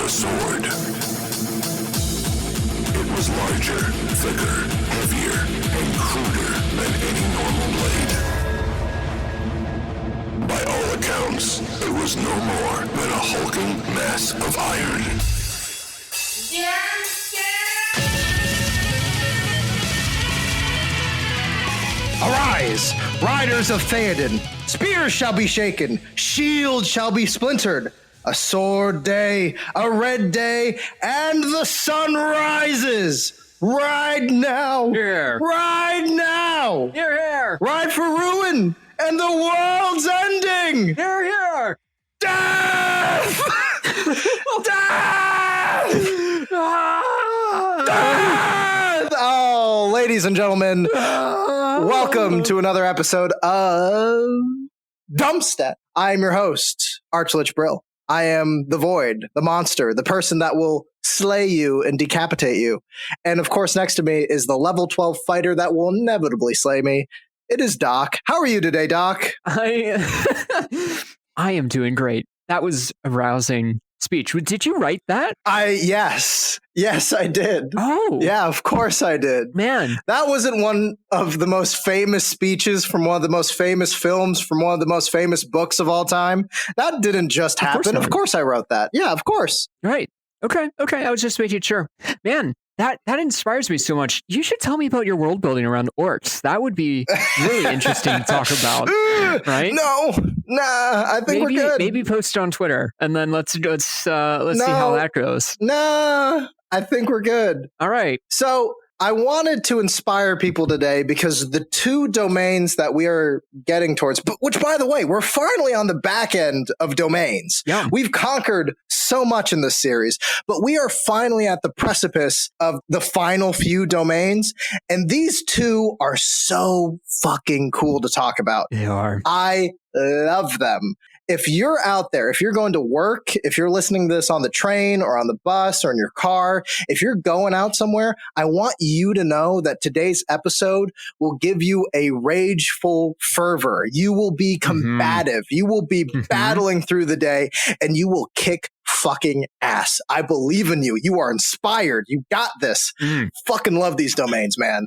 a sword. It was larger, thicker, heavier, and cruder than any normal blade. By all accounts, it was no more than a hulking mass of iron. Arise, riders of Theoden! Spears shall be shaken, shields shall be splintered. A sword day, a red day, and the sun rises! Ride now! Here. Ride now! Here. Ride for ruin, and the world's ending! Here. Death! Death! Death! Oh, ladies and gentlemen, welcome to another episode of DumpStat. I am your host, Archlich Brill. I am the void, the monster, the person that will slay you and decapitate you. And of course, next to me is the level 12 fighter that will inevitably slay me. It is Doc. How are you today, Doc? I am doing great. That was a rousing speech. Did you write that? Yes, I did. Oh. Yeah, of course I did. Man. That wasn't one of the most famous speeches from one of the most famous films from one of the most famous books of all time. That didn't just happen. Of course I wrote that. Yeah, of course. Right. Okay. I was just making sure. Man, that inspires me so much. You should tell me about your world building around orcs. That would be really interesting to talk about. Right? I think we're good. Maybe post it on Twitter, and then let's see how that goes. I think we're good. All right. So I wanted to inspire people today because the two domains that we are getting towards, which by the way, we're finally on the back end of domains. Yeah. We've conquered so much in this series, but we are finally at the precipice of the final few domains. And these two are so fucking cool to talk about. They are. I love them. If you're out there, if you're going to work, if you're listening to this on the train or on the bus or in your car, if you're going out somewhere, I want you to know that today's episode will give you a rageful fervor. You will be combative. You will be battling through the day and you will kick fucking ass. I believe in you. You are inspired. You got this. Fucking love these domains, man.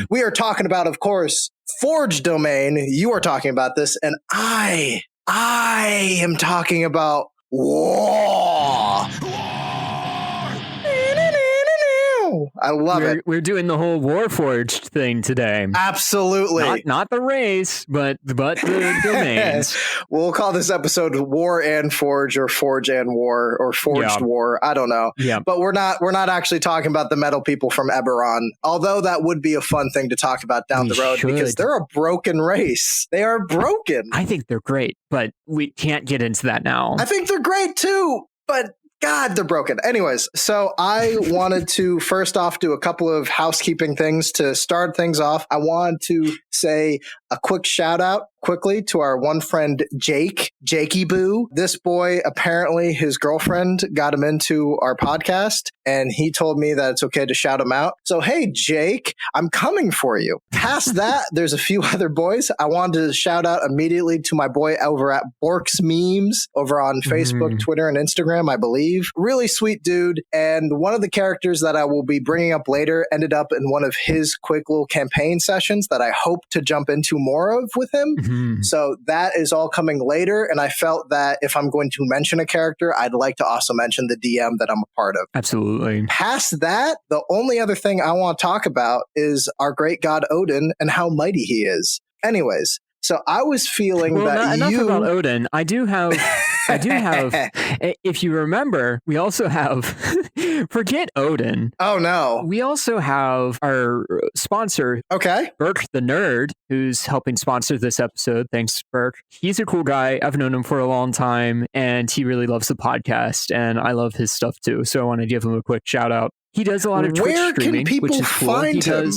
We are talking about, of course, Forged domain. You are talking about this, and I am talking about war. I love it. We're doing the whole warforged thing today. Absolutely. Not the race, but the domains. We'll call this episode War and Forge, or Forge and War, or Forged War. I don't know. Yeah. But we're not actually talking about the metal people from Eberron, although that would be a fun thing to talk about down the road because they're a broken race. They are broken. I think they're great, but we can't get into that now. I think they're great too, but God, they're broken. Anyways, so I wanted to first off do a couple of housekeeping things to start things off. I wanted to say a quick shout out quickly to our one friend, Jakey Boo. This boy, apparently his girlfriend got him into our podcast and he told me that it's okay to shout him out. So, hey, Jake, I'm coming for you. Past that, there's a few other boys. I wanted to shout out immediately to my boy over at Bork's Memes over on Facebook, Twitter, and Instagram, I believe. Really sweet dude. And one of the characters that I will be bringing up later ended up in one of his quick little campaign sessions that I hope to jump into more of with him. So that is all coming later. And I felt that if I'm going to mention a character, I'd like to also mention the DM that I'm a part of. Absolutely. Past that, the only other thing I want to talk about is our great god Odin and how mighty he is. Anyways, so I was feeling enough about Odin. I do have, if you remember, we also have, forget Odin. Oh no. We also have our sponsor, Burke the Nerd, who's helping sponsor this episode. Thanks, Burke. He's a cool guy. I've known him for a long time and he really loves the podcast and I love his stuff too. So I want to give him a quick shout out. He does a lot of Twitch streaming, which is cool. Find him?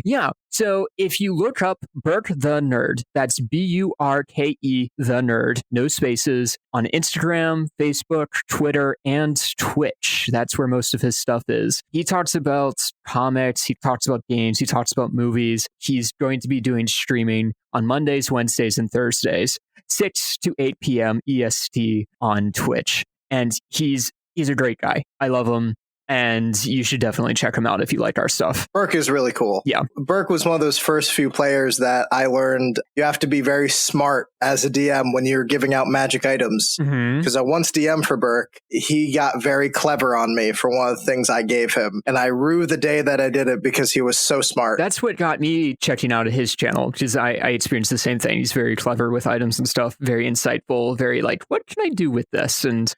Yeah. So if you look up Burke the Nerd, that's Burke the Nerd, no spaces, on Instagram, Facebook, Twitter, and Twitch. That's where most of his stuff is. He talks about comics, he talks about games, he talks about movies. He's going to be doing streaming on Mondays, Wednesdays, and Thursdays, 6 to 8 p.m. EST on Twitch. And he's he's a great guy. I love him. And you should definitely check him out if you like our stuff. Burke is really cool. Yeah. Burke was one of those first few players that I learned you have to be very smart as a DM when you're giving out magic items. Because I once DM for Burke, he got very clever on me for one of the things I gave him. And I rue the day that I did it because he was so smart. That's what got me checking out his channel, because I experienced the same thing. He's very clever with items and stuff, very insightful, very like, what can I do with this? And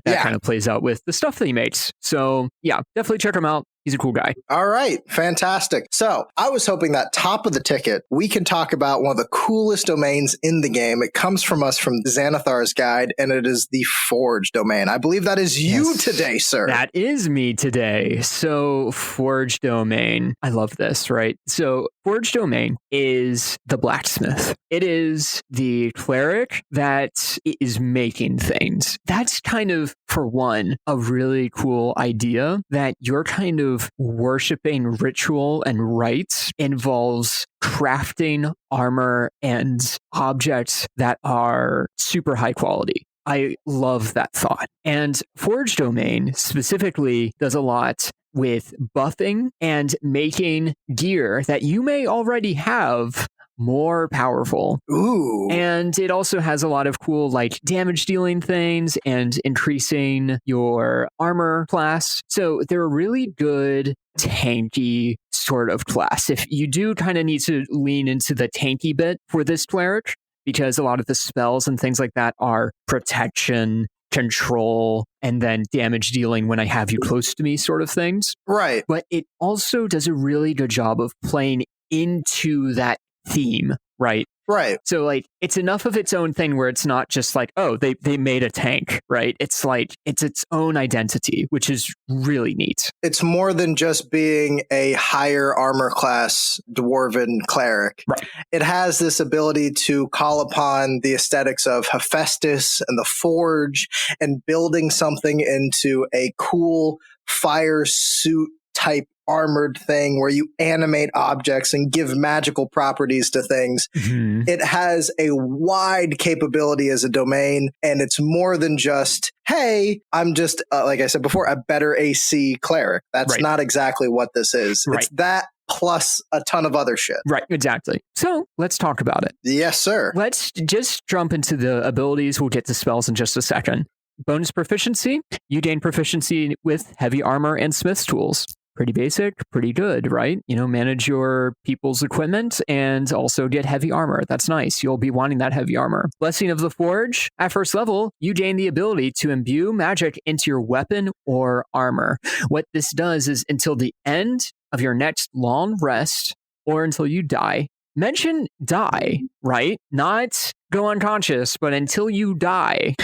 that kind of plays out with the stuff that he makes. So yeah, definitely check him out. He's a cool guy. All right. Fantastic. So I was hoping that top of the ticket, we can talk about one of the coolest domains in the game. It comes from us from Xanathar's guide, and it is the Forge domain. I believe that is you today, sir. That is me today. So Forge domain. I love this, right? So Forge domain is the blacksmith. It is the cleric that is making things. That's kind of, for one, a really cool idea that you're kind of worshiping ritual and rites involves crafting armor and objects that are super high quality. I love that thought. And Forge domain specifically does a lot with buffing and making gear that you may already have more powerful. Ooh. And it also has a lot of cool like damage dealing things and increasing your armor class. So they're a really good tanky sort of class. If you do kind of need to lean into the tanky bit for this cleric, because a lot of the spells and things like that are protection, control, and then damage dealing when I have you close to me sort of things. Right. But it also does a really good job of playing into that theme, right? Right. So like it's enough of its own thing where it's not just like, oh, they made a tank, right? It's like it's its own identity, which is really neat. It's more than just being a higher armor class dwarven cleric. Right. It has this ability to call upon the aesthetics of Hephaestus and the Forge and building something into a cool fire suit type armored thing where you animate objects and give magical properties to things. It has a wide capability as a domain, and it's more than just, hey, I'm just, like I said before, a better AC cleric. That's not exactly what this is. It's that plus a ton of other shit. Right, exactly. So let's talk about it. Yes, sir. Let's just jump into the abilities. We'll get to spells in just a second. Bonus proficiency. You gain proficiency with heavy armor and smith's tools. Pretty basic, pretty good, right? You know, manage your people's equipment and also get heavy armor. That's nice. You'll be wanting that heavy armor. Blessing of the Forge. At first level, you gain the ability to imbue magic into your weapon or armor. What this does is until the end of your next long rest or until you die. Mention die, right? Not go unconscious, but until you die.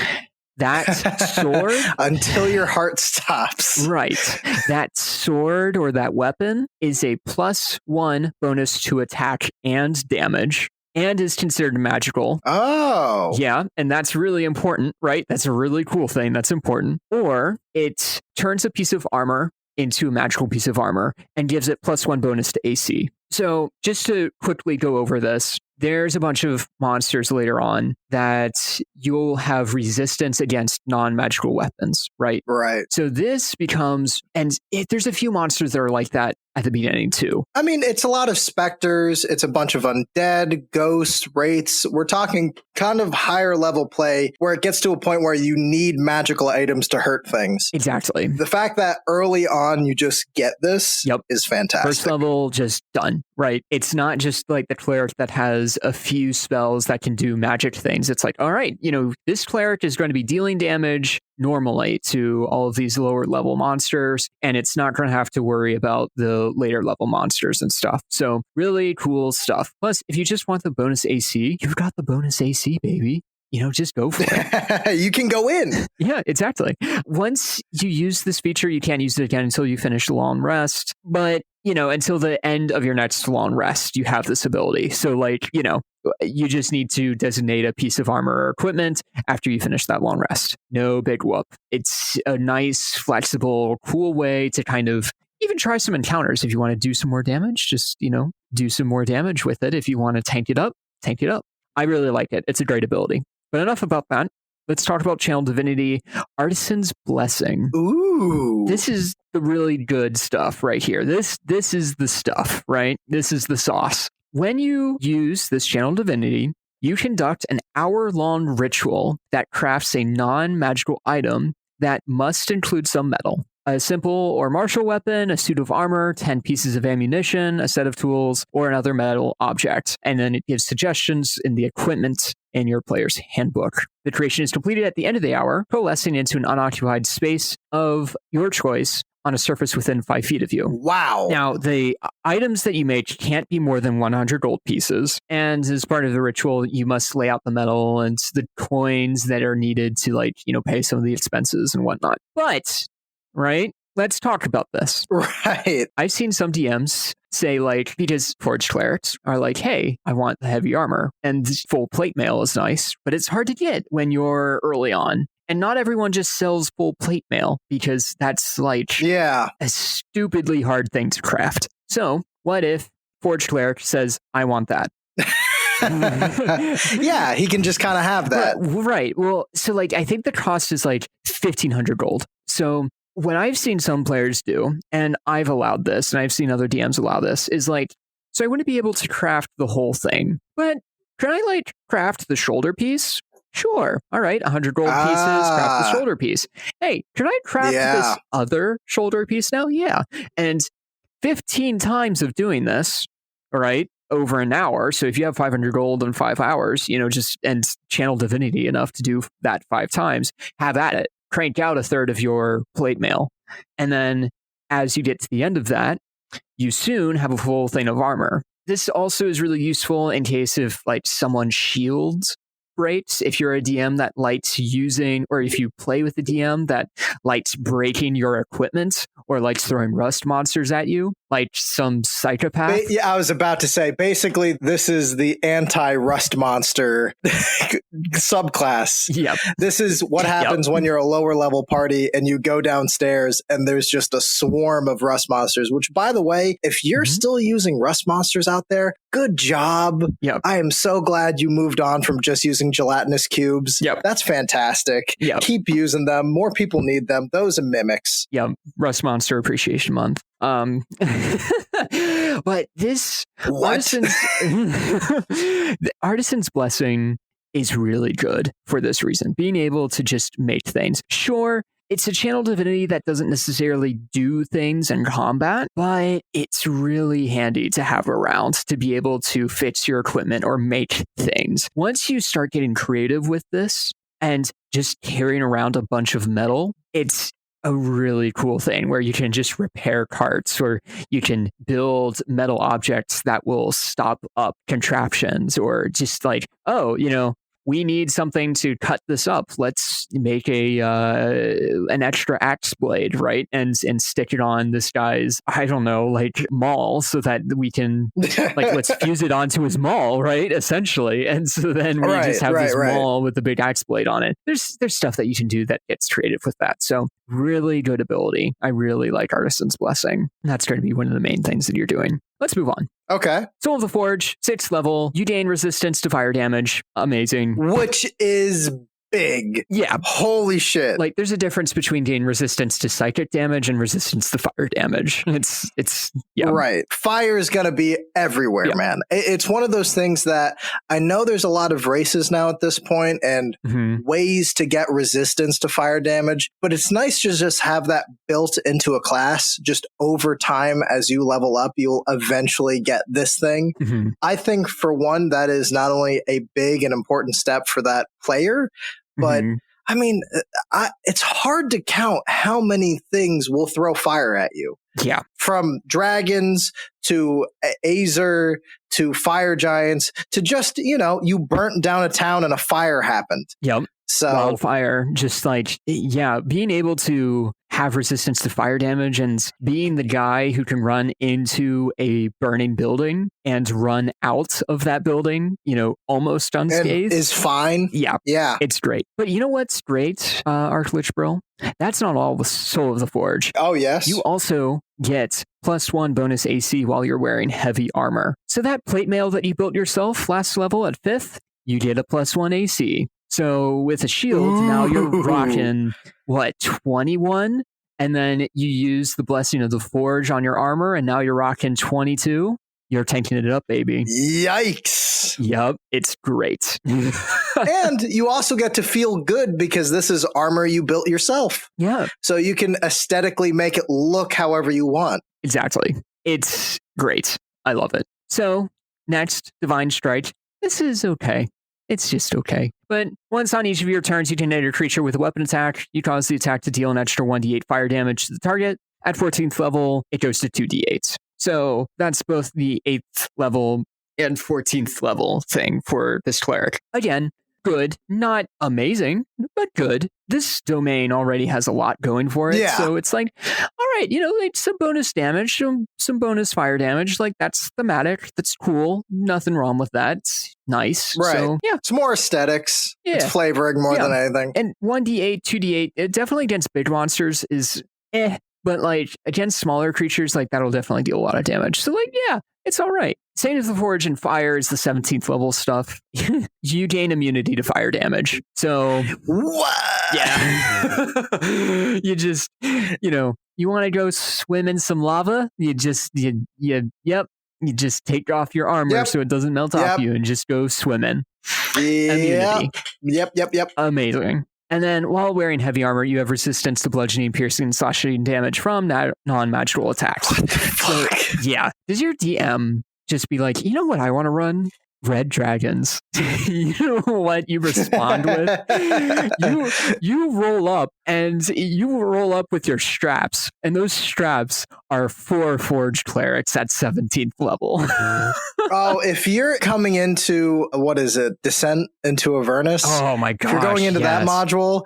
That sword... Until your heart stops. Right. That sword or that weapon is a +1 bonus to attack and damage and is considered magical. Oh. Yeah, and that's really important, right? That's a really cool thing. That's important. Or it turns a piece of armor into a magical piece of armor and gives it +1 bonus to AC. So just to quickly go over this, there's a bunch of monsters later on that you'll have resistance against non-magical weapons, right? Right. So this becomes, there's a few monsters that are like that at the beginning too. I mean, it's a lot of specters. It's a bunch of undead, ghosts, wraiths. We're talking kind of higher level play where it gets to a point where you need magical items to hurt things. Exactly. The fact that early on you just get this is fantastic. First level, just done, right? It's not just like the cleric that has a few spells that can do magic things. It's like, all right, you know, this cleric is going to be dealing damage normally to all of these lower level monsters, and it's not going to have to worry about the later level monsters and stuff. So really cool stuff. Plus, if you just want the bonus AC, you've got the bonus AC, baby. You know, just go for it. You can go in. Yeah, exactly. Once you use this feature, you can't use it again until you finish the long rest. But, you know, until the end of your next long rest, you have this ability. So, like, you know, you just need to designate a piece of armor or equipment after you finish that long rest. No big whoop. It's a nice, flexible, cool way to kind of even try some encounters. If you want to do some more damage, just, you know, do some more damage with it. If you want to tank it up, tank it up. I really like it. It's a great ability. But enough about that. let's talk about Channel Divinity, Artisan's Blessing. Ooh. This is the really good stuff right here. This is the stuff, right? This is the sauce. When you use this Channel Divinity, you conduct an hour-long ritual that crafts a non-magical item that must include some metal. A simple or martial weapon, a suit of armor, 10 pieces of ammunition, a set of tools, or another metal object. And then it gives suggestions in the equipment in your player's handbook. The creation is completed at the end of the hour, coalescing into an unoccupied space of your choice on a surface within 5 feet of you. Wow. Now, the items that you make can't be more than 100 gold pieces. And as part of the ritual, you must lay out the metal and the coins that are needed to, pay some of the expenses and whatnot. But, right, let's talk about this. Right. I've seen some DMs say, because forged clerics are like, hey, I want the heavy armor. And full plate mail is nice, but it's hard to get when you're early on. And not everyone just sells full plate mail because that's a stupidly hard thing to craft. So what if Forged Cleric says, I want that? Yeah, he can just kind of have that. Right. Well, so I think the cost is 1,500 gold. So what I've seen some players do, and I've allowed this, and I've seen other DMs allow this, is so I wouldn't be able to craft the whole thing, but can I craft the shoulder piece? Sure. All right. 100 gold pieces, craft the shoulder piece. Hey, can I craft this other shoulder piece now? Yeah. And 15 times of doing this, all right, over an hour. So if you have 500 gold in 5 hours, and Channel Divinity enough to do that 5 times, have at it. Crank out a third of your plate mail. And then as you get to the end of that, you soon have a full thing of armor. This also is really useful in case if someone shields breaks, if you're a DM that likes using, or if you play with a DM that likes breaking your equipment or likes throwing rust monsters at you, like some psychopath. Yeah, I was about to say, basically, this is the anti-rust monster subclass. Yep. This is what happens when you're a lower level party and you go downstairs and there's just a swarm of rust monsters, which, by the way, if you're still using rust monsters out there, good job. Yep. I am so glad you moved on from just using gelatinous cubes. Yep. That's fantastic. Yep. Keep using them. More people need them. Those and mimics. Yep. Rust Monster Appreciation Month. But this Artisan's Blessing is really good for this reason. Being able to just make things. Sure, it's a Channel Divinity that doesn't necessarily do things in combat, but it's really handy to have around to be able to fix your equipment or make things. Once you start getting creative with this and just carrying around a bunch of metal, it's a really cool thing where you can just repair carts or you can build metal objects that will stop up contraptions or just we need something to cut this up. Let's make an extra axe blade, right? And stick it on this guy's, maul so that we can, let's fuse it onto his maul, right? Essentially. And so then we just have this maul with the big axe blade on it. There's stuff that you can do that gets creative with that. So really good ability. I really like Artisan's Blessing. That's going to be one of the main things that you're doing. Let's move on. Okay. Soul of the Forge, 6th level. You gain resistance to fire damage. Amazing. Which is big. Yeah. Holy shit. There's a difference between gain resistance to psychic damage and resistance to fire damage. It's Right. Fire is going to be everywhere, man. It's one of those things that I know there's a lot of races now at this point and ways to get resistance to fire damage, but it's nice to just have that built into a class. Just over time, as you level up, you'll eventually get this thing. I think, for one, that is not only a big and important step for that player, but I mean, it's hard to count how many things will throw fire at you. Yeah. From dragons to Azer to fire giants to just, you burnt down a town and a fire happened. Yep. So wildfire, just being able to have resistance to fire damage and being the guy who can run into a burning building and run out of that building, almost unscathed. Is fine. Yeah. Yeah. It's great. But you know what's great, Archlich Brill? That's not all the Soul of the Forge. Oh, yes. You also get +1 bonus AC while you're wearing heavy armor. So that plate mail that you built yourself last level at 5th, you get a +1 AC. So with a shield, now you're rocking, 21? And then you use the Blessing of the Forge on your armor, and now you're rocking 22. You're tanking it up, baby. Yikes. Yep, it's great. And you also get to feel good because this is armor you built yourself. Yeah. So you can aesthetically make it look however you want. Exactly. It's great. I love it. So next, Divine Strike. This is okay. It's just okay. But once on each of your turns, you can hit your creature with a weapon attack. You cause the attack to deal an extra 1d8 fire damage to the target. At 14th level, it goes to 2d8. So that's both the 8th level and 14th level thing for this cleric. Again, good, not amazing, but good. This domain already has a lot going for it. Yeah. So it's like, all right, like some bonus damage, some bonus fire damage. Like that's thematic. That's cool. Nothing wrong with that. It's nice. Right. So, yeah. It's more aesthetics. Yeah. It's flavoring more than anything. And 1d8, 2d8, it definitely against big monsters is but like against smaller creatures, like that'll definitely deal a lot of damage. So like, yeah, it's all right. Saint of the Forge and Fire is the 17th level stuff. You gain immunity to fire damage. So what? Yeah. You just, you want to go swim in some lava? You just, you just take off your armor so it doesn't melt off you and just go swimming. Immunity. Yep. Amazing. And then while wearing heavy armor, you have resistance to bludgeoning, piercing, and slashing damage from non-magical attacks. What the fuck? So, yeah. Does your DM just be like, you know what I want to run? Red dragons. You know what you respond with? You roll up with your straps, and those straps are 4 forged clerics at 17th level. Oh, if you're coming into, what is it, Descent into Avernus? Oh my gosh. If you're going into that module,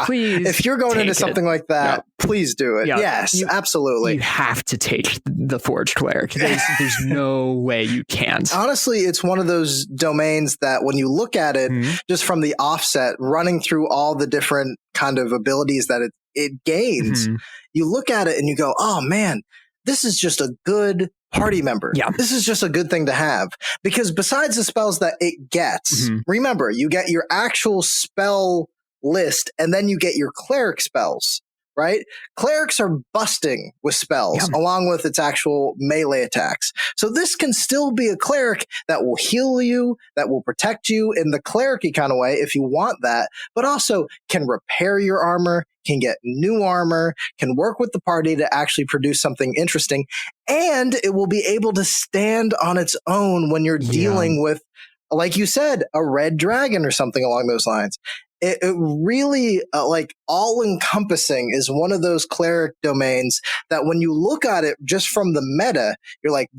please. If you're going into something like that, please do it. Yep. Yes, absolutely. You have to take the forged cleric. There's no way you can't. Honestly, it's one of those domains that when you look at it, just from the offset, running through all the different kind of abilities that it gains, you look at it and you go, oh man, this is just a good party member. Yeah. This is just a good thing to have. Because besides the spells that it gets, remember, you get your actual spell list and then you get your cleric spells. Right? Clerics are busting with spells along with its actual melee attacks. So this can still be a cleric that will heal you, that will protect you in the cleric-y kind of way if you want that, but also can repair your armor, can get new armor, can work with the party to actually produce something interesting, and it will be able to stand on its own when you're dealing with, like you said, a red dragon or something along those lines. It really, like, all-encompassing is one of those cleric domains that when you look at it just from the meta, you're like,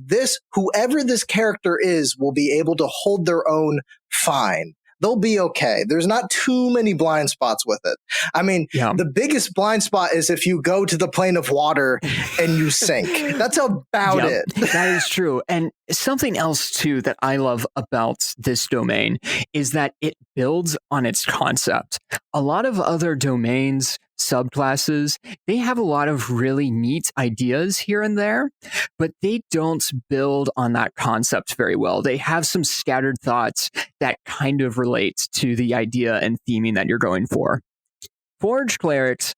whoever this character is will be able to hold their own fine. They'll be okay. There's not too many blind spots with it. I mean, the biggest blind spot is if you go to the plane of water and you sink. That's about it. That is true. And something else, too, that I love about this domain is that it builds on its concept. A lot of other domains, subclasses, they have a lot of really neat ideas here and there, but they don't build on that concept very well. They have some scattered thoughts that kind of relate to the idea and theming that you're going for. Forged Clerics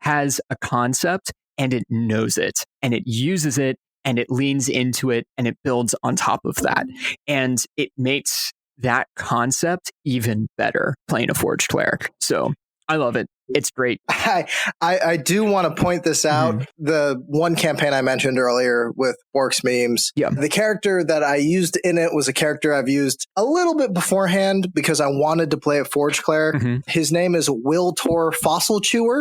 has a concept and it knows it and it uses it and it leans into it and it builds on top of that. And it makes that concept even better playing a Forged Cleric. So I love it. It's great. I do want to point this out. The one campaign I mentioned earlier with Orcs Memes, the character that I used in it was a character I've used a little bit beforehand because I wanted to play a Forged Cleric. His name is Wiltor Fossil Chewer.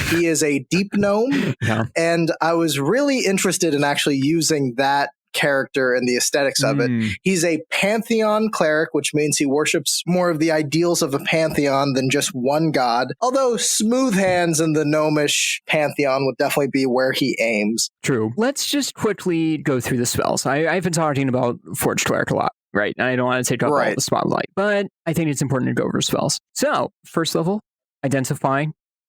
He is a deep gnome. And I was really interested in actually using that character and the aesthetics of it. He's a pantheon cleric, which means he worships more of the ideals of a pantheon than just one god. Although smooth hands in the gnomish pantheon would definitely be where he aims. True. Let's just quickly go through the spells. I've been talking about Forged Cleric a lot, right? And I don't want to take up all the spotlight, but I think it's important to go over spells. So, first level, Identify,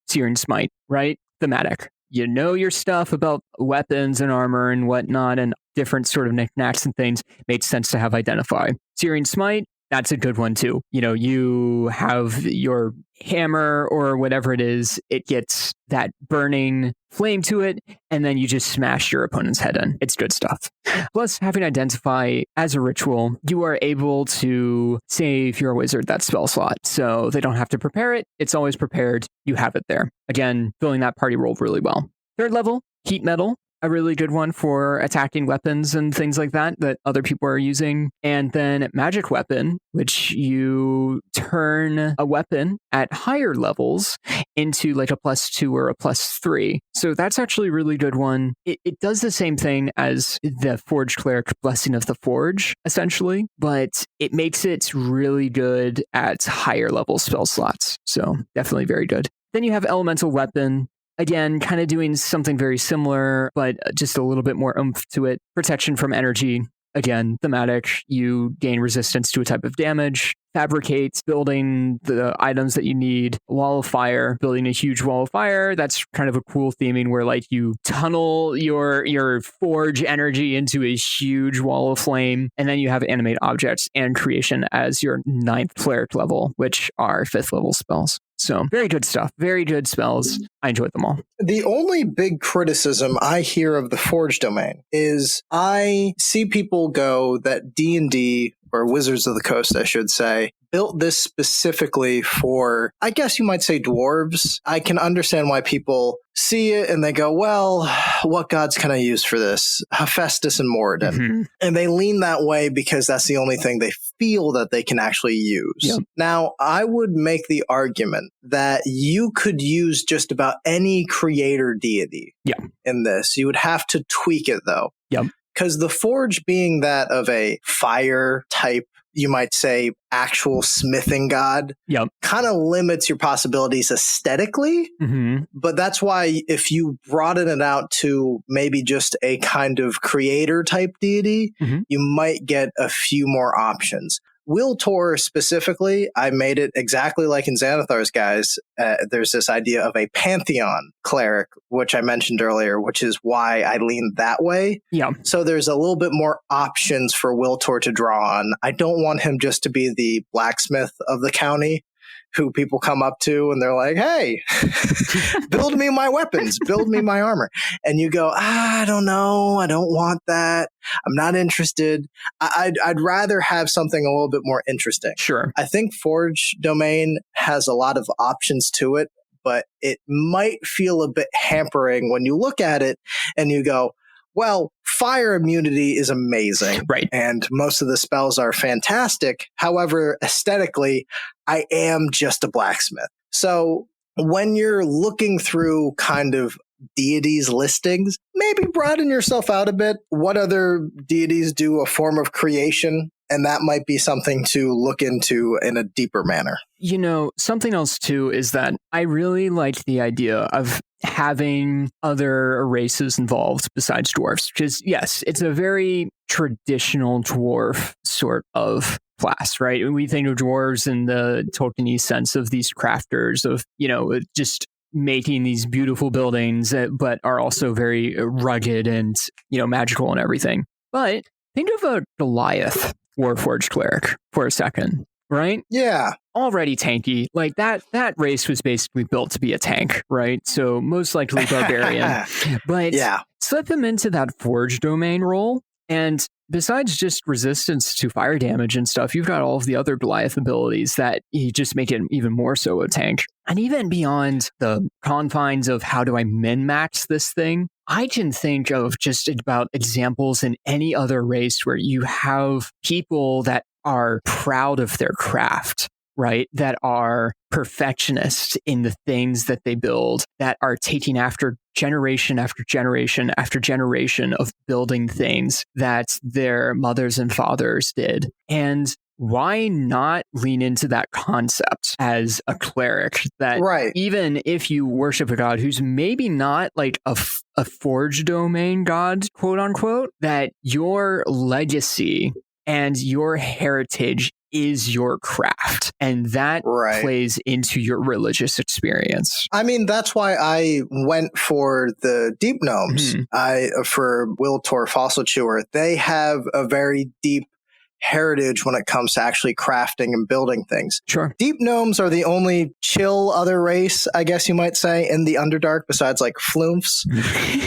Searing Smite, right? Thematic. You know your stuff about weapons and armor and whatnot and different sort of knickknacks and things. Made sense to have Identify. Searing Smite, That's a good one too. You have your hammer or whatever it is, it gets that burning flame to it, and then you just smash your opponent's head in. It's good stuff. Plus, having Identify as a ritual, you are able to save your wizard that spell slot. So they don't have to prepare it. It's always prepared. You have it there. Again, filling that party roll really well. Third level, heat metal. A really good one for attacking weapons and things like that other people are using. And then magic weapon, which you turn a weapon at higher levels into like a +2 or a +3. So that's actually a really good one. It does the same thing as the Forged Cleric Blessing of the Forge, essentially, but it makes it really good at higher level spell slots. So definitely very good. Then you have elemental weapon. Again, kind of doing something very similar, but just a little bit more oomph to it. Protection from energy. Again, thematic. You gain resistance to a type of damage. Fabricate, building the items that you need. Wall of fire, building a huge wall of fire. That's kind of a cool theming where like you tunnel your forge energy into a huge wall of flame. And then you have animate objects and creation as your 9th cleric level, which are 5th level spells. So very good stuff. Very good spells. I enjoyed them all. The only big criticism I hear of the Forge domain is I see people go that D&D, or Wizards of the Coast, I should say, built this specifically for, I guess you might say, dwarves. I can understand why people see it and they go, well, what gods can I use for this? Hephaestus and Moradin. Mm-hmm. And they lean that way because that's the only thing they feel that they can actually use. Yep. Now, I would make the argument that you could use just about any creator deity in this. You would have to tweak it, though. Yep. Because the Forge being that of a fire type, you might say, actual smithing god, kind of limits your possibilities aesthetically. Mm-hmm. But that's why if you broaden it out to maybe just a kind of creator type deity, you might get a few more options. Wiltor specifically, I made it exactly like in Xanathar's guys. There's this idea of a pantheon cleric, which I mentioned earlier, which is why I leaned that way. Yeah. So there's a little bit more options for Wiltor to draw on. I don't want him just to be the blacksmith of the county who people come up to and they're like, hey, build me my weapons, build me my armor. And you go, I don't know. I don't want that. I'm not interested. I'd rather have something a little bit more interesting. Sure. I think Forge Domain has a lot of options to it, but it might feel a bit hampering when you look at it and you go, well, fire immunity is amazing. Right. And most of the spells are fantastic. However, aesthetically, I am just a blacksmith. So when you're looking through kind of deities listings, maybe broaden yourself out a bit. What other deities do a form of creation? And that might be something to look into in a deeper manner. Something else too is that I really liked the idea of having other races involved besides dwarves. Because yes, it's a very traditional dwarf sort of class, right? We think of dwarves in the Tolkien-y sense of these crafters of, just making these beautiful buildings, but are also very rugged and, magical and everything. But think of a Goliath warforged cleric for a second, right? Yeah. Already tanky. Like that race was basically built to be a tank, right? So most likely barbarian. But slip them into that forge domain role, and besides just resistance to fire damage and stuff, you've got all of the other Goliath abilities that you just make it even more so a tank. And even beyond the confines of how do I min-max this thing, I can think of just about examples in any other race where you have people that are proud of their craft, right? That are perfectionists in the things that they build, that are taking after generation after generation after generation of building things that their mothers and fathers did. And why not lean into that concept as a cleric that even if you worship a god who's maybe not like a forge domain god, quote unquote, that your legacy and your heritage is your craft, and that plays into your religious experience. I mean, that's why I went for the deep gnomes. For Wiltor Fossil Chewer, they have a very deep heritage when it comes to actually crafting and building things. Sure. Deep gnomes are the only chill other race, I guess you might say, in the Underdark, besides like floomphs.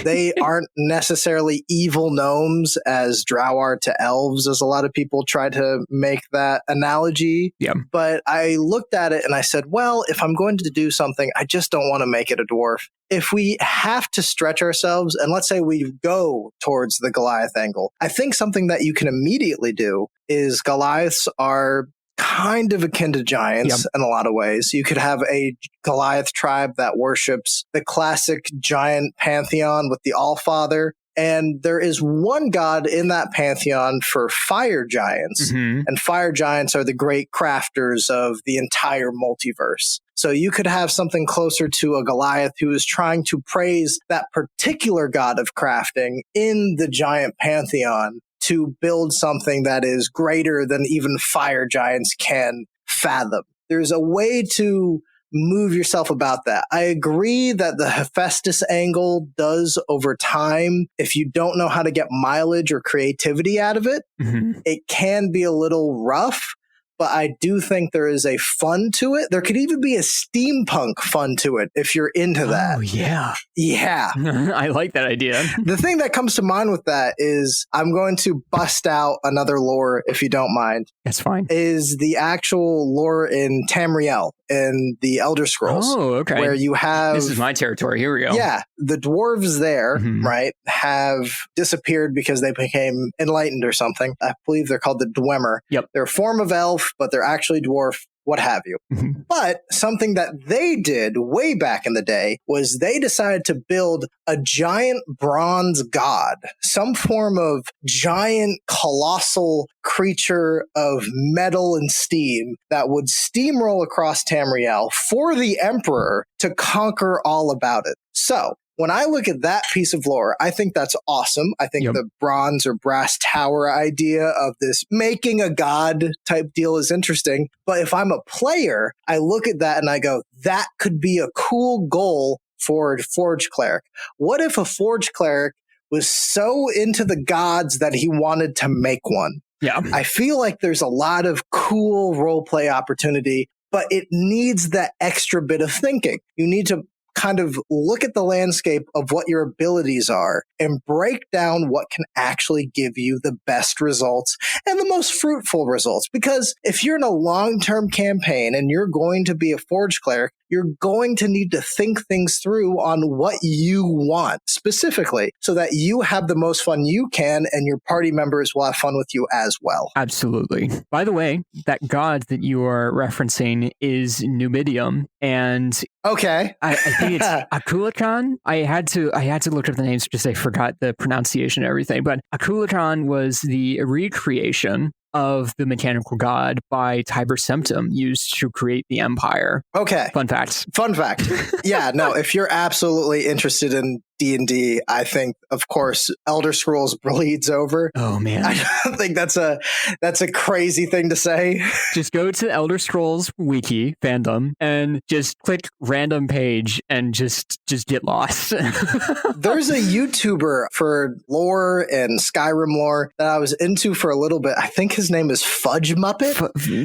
They aren't necessarily evil gnomes as drow are to elves, as a lot of people try to make that analogy. Yeah. But I looked at it and I said, well, if I'm going to do something, I just don't want to make it a dwarf. If we have to stretch ourselves, and let's say we go towards the Goliath angle, I think something that you can immediately do is Goliaths are kind of akin to giants in a lot of ways. You could have a Goliath tribe that worships the classic giant pantheon with the Allfather. And there is one god in that pantheon for fire giants. Mm-hmm. And fire giants are the great crafters of the entire multiverse. So you could have something closer to a Goliath who is trying to praise that particular god of crafting in the giant pantheon to build something that is greater than even fire giants can fathom. There's a way to move yourself about that. I agree that the Hephaestus angle does over time, if you don't know how to get mileage or creativity out of it, it can be a little rough. But I do think there is a fun to it. There could even be a steampunk fun to it if you're into that. Oh, yeah. Yeah. I like that idea. The thing that comes to mind with that is I'm going to bust out another lore, if you don't mind. That's fine. Is the actual lore in Tamriel in the Elder Scrolls. Oh, okay. Where you have... This is my territory. Here we go. Yeah. The dwarves there, right, have disappeared because they became enlightened or something. I believe they're called the Dwemer. Yep. They're a form of elf, but they're actually dwarf, what have you. But something that they did way back in the day was they decided to build a giant bronze god, some form of giant colossal creature of metal and steam that would steamroll across Tamriel for the emperor to conquer all about it. So when I look at that piece of lore, I think that's awesome. I think the bronze or brass tower idea of this making a god type deal is interesting. But if I'm a player, I look at that and I go, that could be a cool goal for a Forge Cleric. What if a Forge Cleric was so into the gods that he wanted to make one? Yeah. I feel like there's a lot of cool roleplay opportunity, but it needs that extra bit of thinking. You need to kind of look at the landscape of what your abilities are and break down what can actually give you the best results and the most fruitful results. Because if you're in a long-term campaign and you're going to be a Forge Cleric, you're going to need to think things through on what you want specifically so that you have the most fun you can and your party members will have fun with you as well. Absolutely. By the way, that god that you are referencing is Numidium, and okay, I think it's Akulikan. I had to look up the names because I forgot the pronunciation and everything, but Akulikan was the recreation of the mechanical god by Tiber Septim used to create the empire. Okay. Fun fact. Yeah, no, if you're absolutely interested in D&D, I think, of course, Elder Scrolls bleeds over. Oh, man. I don't think that's a crazy thing to say. Just go to the Elder Scrolls wiki fandom and just click random page and just get lost. There's a YouTuber for lore and Skyrim lore that I was into for a little bit. I think his name is Fudge Muppet.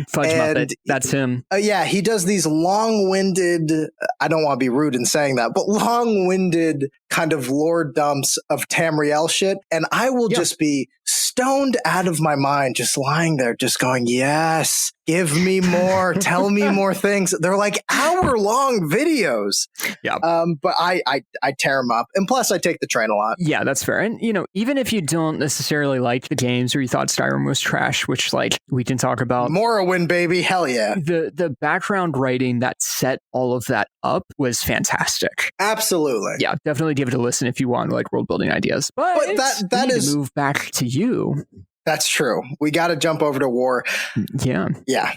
Fudge Muppet. That's him. Yeah, he does these long-winded, I don't want to be rude in saying that, but long-winded kind of lore dumps of Tamriel shit. And I will just be stoned out of my mind, just lying there, just going, yes, give me more, tell me more things. They're like hour-long videos. Yeah. But I tear them up. And plus, I take the train a lot. Yeah, that's fair. And, even if you don't necessarily like the games or you thought Skyrim was trash, which, we can talk about. Morrowind, baby. Hell yeah. The background writing that set all of that up was fantastic. Absolutely. Yeah, definitely give it a listen if you want, world building ideas. But that is to move back to you. That's true. We got to jump over to war. Yeah. Yeah.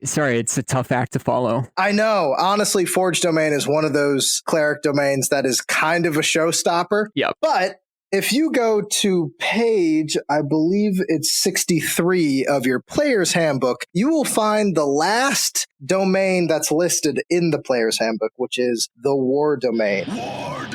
Sorry, it's a tough act to follow. I know. Honestly, Forge Domain is one of those cleric domains that is kind of a showstopper. Yeah. But if you go to page, I believe it's 63 of your player's handbook, you will find the last domain that's listed in the player's handbook, which is the war domain. War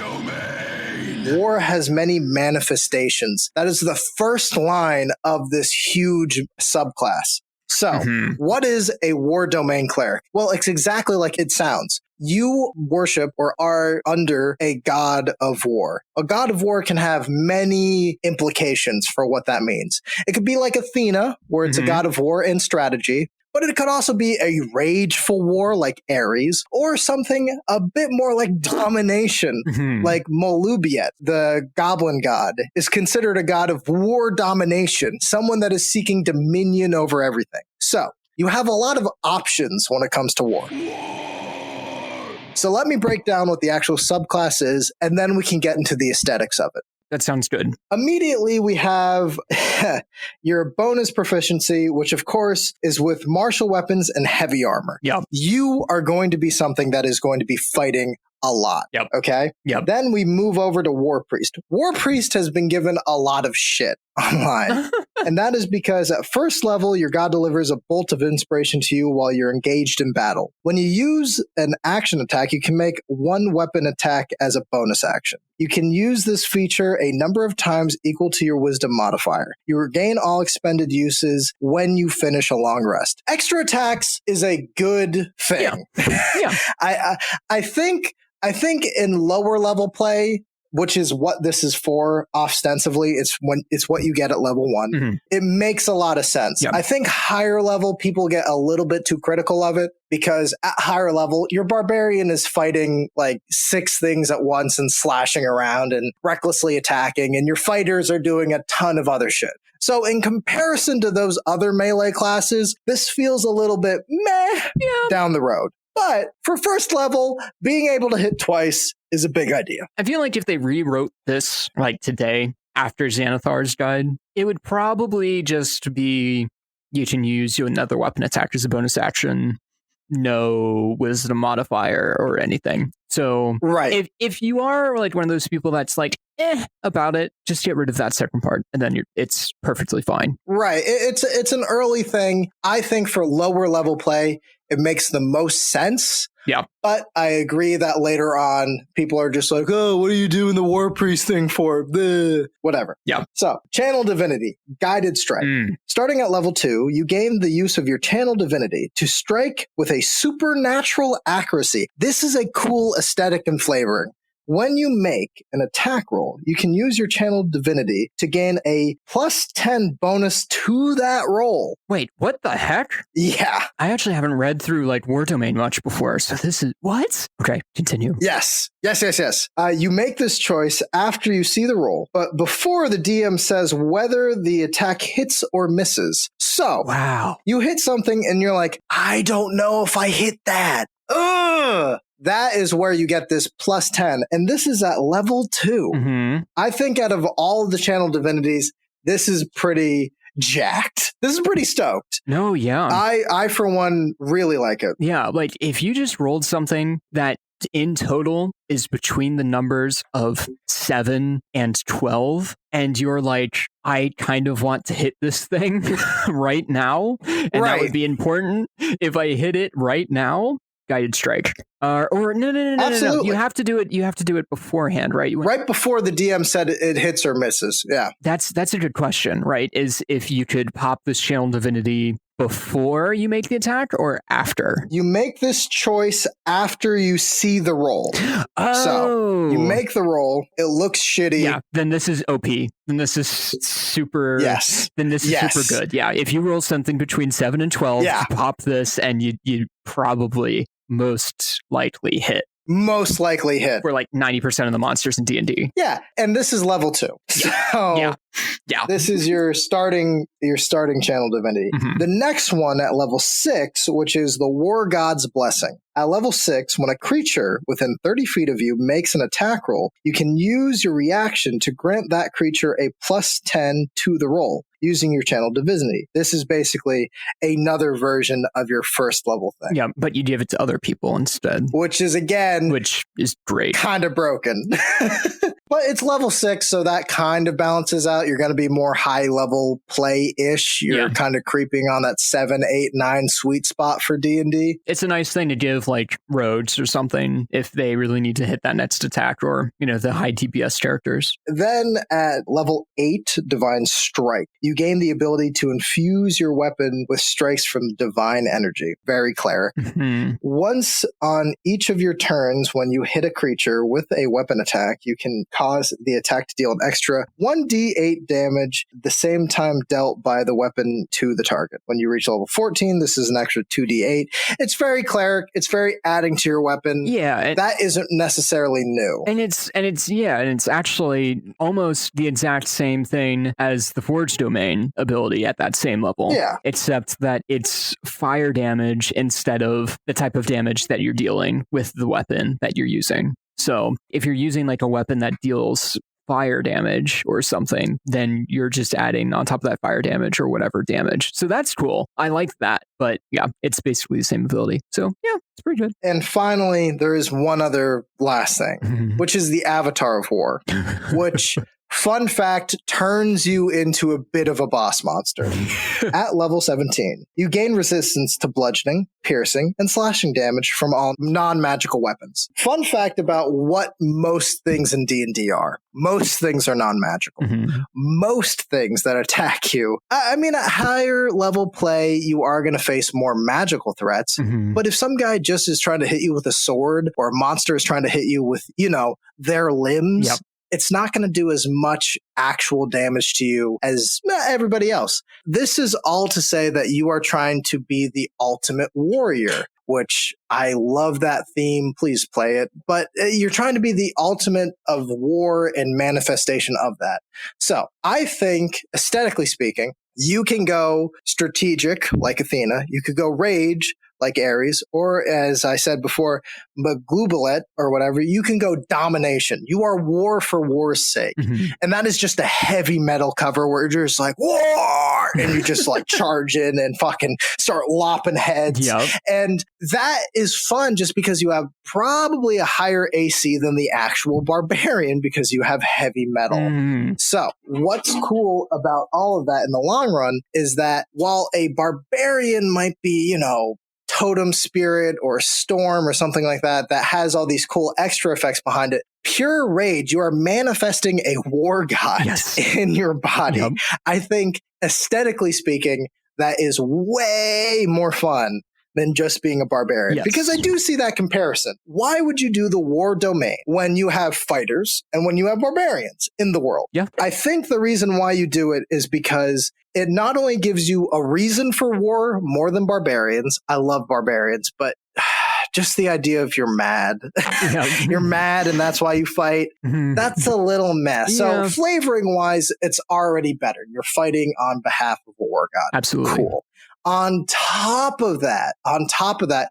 War has many manifestations. That is the first line of this huge subclass. So, what is a war domain cleric? Well, it's exactly like it sounds. You worship or are under a god of war. A god of war can have many implications for what that means. It could be like Athena, where it's a god of war and strategy. But it could also be a rageful war like Ares, or something a bit more like domination, like Molubiet, the goblin god, is considered a god of war domination, someone that is seeking dominion over everything. So, you have a lot of options when it comes to war. So let me break down what the actual subclass is, and then we can get into the aesthetics of it. That sounds good. Immediately, we have your bonus proficiency, which of course is with martial weapons and heavy armor. Yep. You are going to be something that is going to be fighting a lot. Yep. Okay? Yep. Then we move over to War Priest. War Priest has been given a lot of shit online. And that is because at first level, your god delivers a bolt of inspiration to you while you're engaged in battle. When you use an action attack, you can make one weapon attack as a bonus action. You can use this feature a number of times equal to your wisdom modifier. You regain all expended uses when you finish a long rest. Extra attacks is a good thing. Yeah. I think in lower level play, which is what this is for ostensibly, it's what you get at level 1. It makes a lot of sense. Yep. I think higher level people get a little bit too critical of it, because at higher level, your barbarian is fighting like 6 things at once and slashing around and recklessly attacking, and your fighters are doing a ton of other shit. So in comparison to those other melee classes, this feels a little bit meh down the road. But for first level, being able to hit twice is a big idea. I feel like if they rewrote this like today after Xanathar's died, it would probably just be you can use another weapon attack as a bonus action, no wisdom modifier or anything. So if you are like one of those people that's like about it, just get rid of that second part and then it's perfectly fine. Right. It's an early thing. I think for lower level play, it makes the most sense. Yeah. But I agree that later on, people are just like, oh, what are you doing the War Priest thing for? Bleh. Whatever. Yeah. So, Channel Divinity, Guided Strike. Starting at level 2, you gain the use of your Channel Divinity to strike with a supernatural accuracy. This is a cool aesthetic and flavoring. When you make an attack roll, you can use your Channeled Divinity to gain a +10 bonus to that roll. Wait, what the heck? Yeah. I actually haven't read through like War Domain much before, so this is what? Okay, continue. Yes. You make this choice after you see the roll, but before the DM says whether the attack hits or misses. So, wow, you hit something and you're like, I don't know if I hit that. Ugh. That is where you get this +10. And this is at level 2. I think out of all the Channel Divinities, this is pretty jacked. This is pretty stoked. No, yeah. I for one, really like it. Yeah, like if you just rolled something that in total is between the numbers of 7 and 12, and you're like, I kind of want to hit this thing right now, and that would be important. If I hit it right now, Guided Strike. Or no. You have to do it beforehand, right? Right before the DM said it hits or misses. Yeah. That's a good question, right? Is if you could pop this Channel Divinity before you make the attack or after? You make this choice after you see the roll. Oh. So you make the roll. It looks shitty. Yeah. Then this is OP. Then this is super. Yes. Then this is super good. Yeah. If you roll something between 7 and 12, you pop this and you probably most likely hit. Most likely hit. For like 90% of the monsters in D&D. Yeah, and this is level 2. So this is your starting Channel Divinity. The next one at level 6, which is the War God's Blessing. At level 6, when a creature within 30 feet of you makes an attack roll, you can use your reaction to grant that creature a +10 to the roll using your Channel Divinity. This is basically another version of your first level thing. Yeah, but you give it to other people instead. Which is, again... Which is great. Kind of broken. But it's level 6, so that kind of balances out. You're going to be more high-level play-ish. You're kind of creeping on that 7, 8, 9 sweet spot for D&D. It's a nice thing to give, like, rogues or something if they really need to hit that next attack or, the high DPS characters. Then at level 8, Divine Strike, you gain the ability to infuse your weapon with strikes from divine energy. Very cleric. Once on each of your turns, when you hit a creature with a weapon attack, you can cause the attack to deal an extra 1d8 damage the same time dealt by the weapon to the target. When you reach level 14, this is an extra 2d8. It's very cleric. It's very adding to your weapon. Yeah. That isn't necessarily new. And it's actually almost the exact same thing as the Forge Domain ability at that same level. Yeah. Except that it's fire damage instead of the type of damage that you're dealing with the weapon that you're using. So if you're using like a weapon that deals fire damage or something, then you're just adding on top of that fire damage or whatever damage. So that's cool. I like that. But yeah, it's basically the same ability. So yeah, it's pretty good. And finally, there is one other last thing, which is the Avatar of War, which... Fun fact, turns you into a bit of a boss monster. At level 17, you gain resistance to bludgeoning, piercing, and slashing damage from all non-magical weapons. Fun fact about what most things in D&D are. Most things are non-magical. Most things that attack you. At higher level play, you are going to face more magical threats. But if some guy just is trying to hit you with a sword, or a monster is trying to hit you with, their limbs, it's not going to do as much actual damage to you as everybody else. This is all to say that you are trying to be the ultimate warrior, which I love that theme. Please play it. But you're trying to be the ultimate of war and manifestation of that. So I think, aesthetically speaking, you can go strategic like Athena. You could go rage like Ares, or as I said before, Maglubalet or whatever, you can go domination. You are war for war's sake. And that is just a heavy metal cover where you're just like, war! And you just like charge in and fucking start lopping heads. And that is fun just because you have probably a higher AC than the actual barbarian because you have heavy metal. So what's cool about all of that in the long run is that while a barbarian might be, totem spirit or storm or something like that has all these cool extra effects behind it. Pure rage, you are manifesting a war god in your body. I think aesthetically speaking, that is way more fun than just being a barbarian. Because I do see that comparison. Why would you do the war domain when you have fighters and when you have barbarians in the world? I think the reason why you do it is because it not only gives you a reason for war more than barbarians. I love barbarians, but just the idea of you're mad. You're mad and that's why you fight. That's a little mess. So flavoring wise, it's already better. You're fighting on behalf of a war god. Absolutely. Cool. On top of that,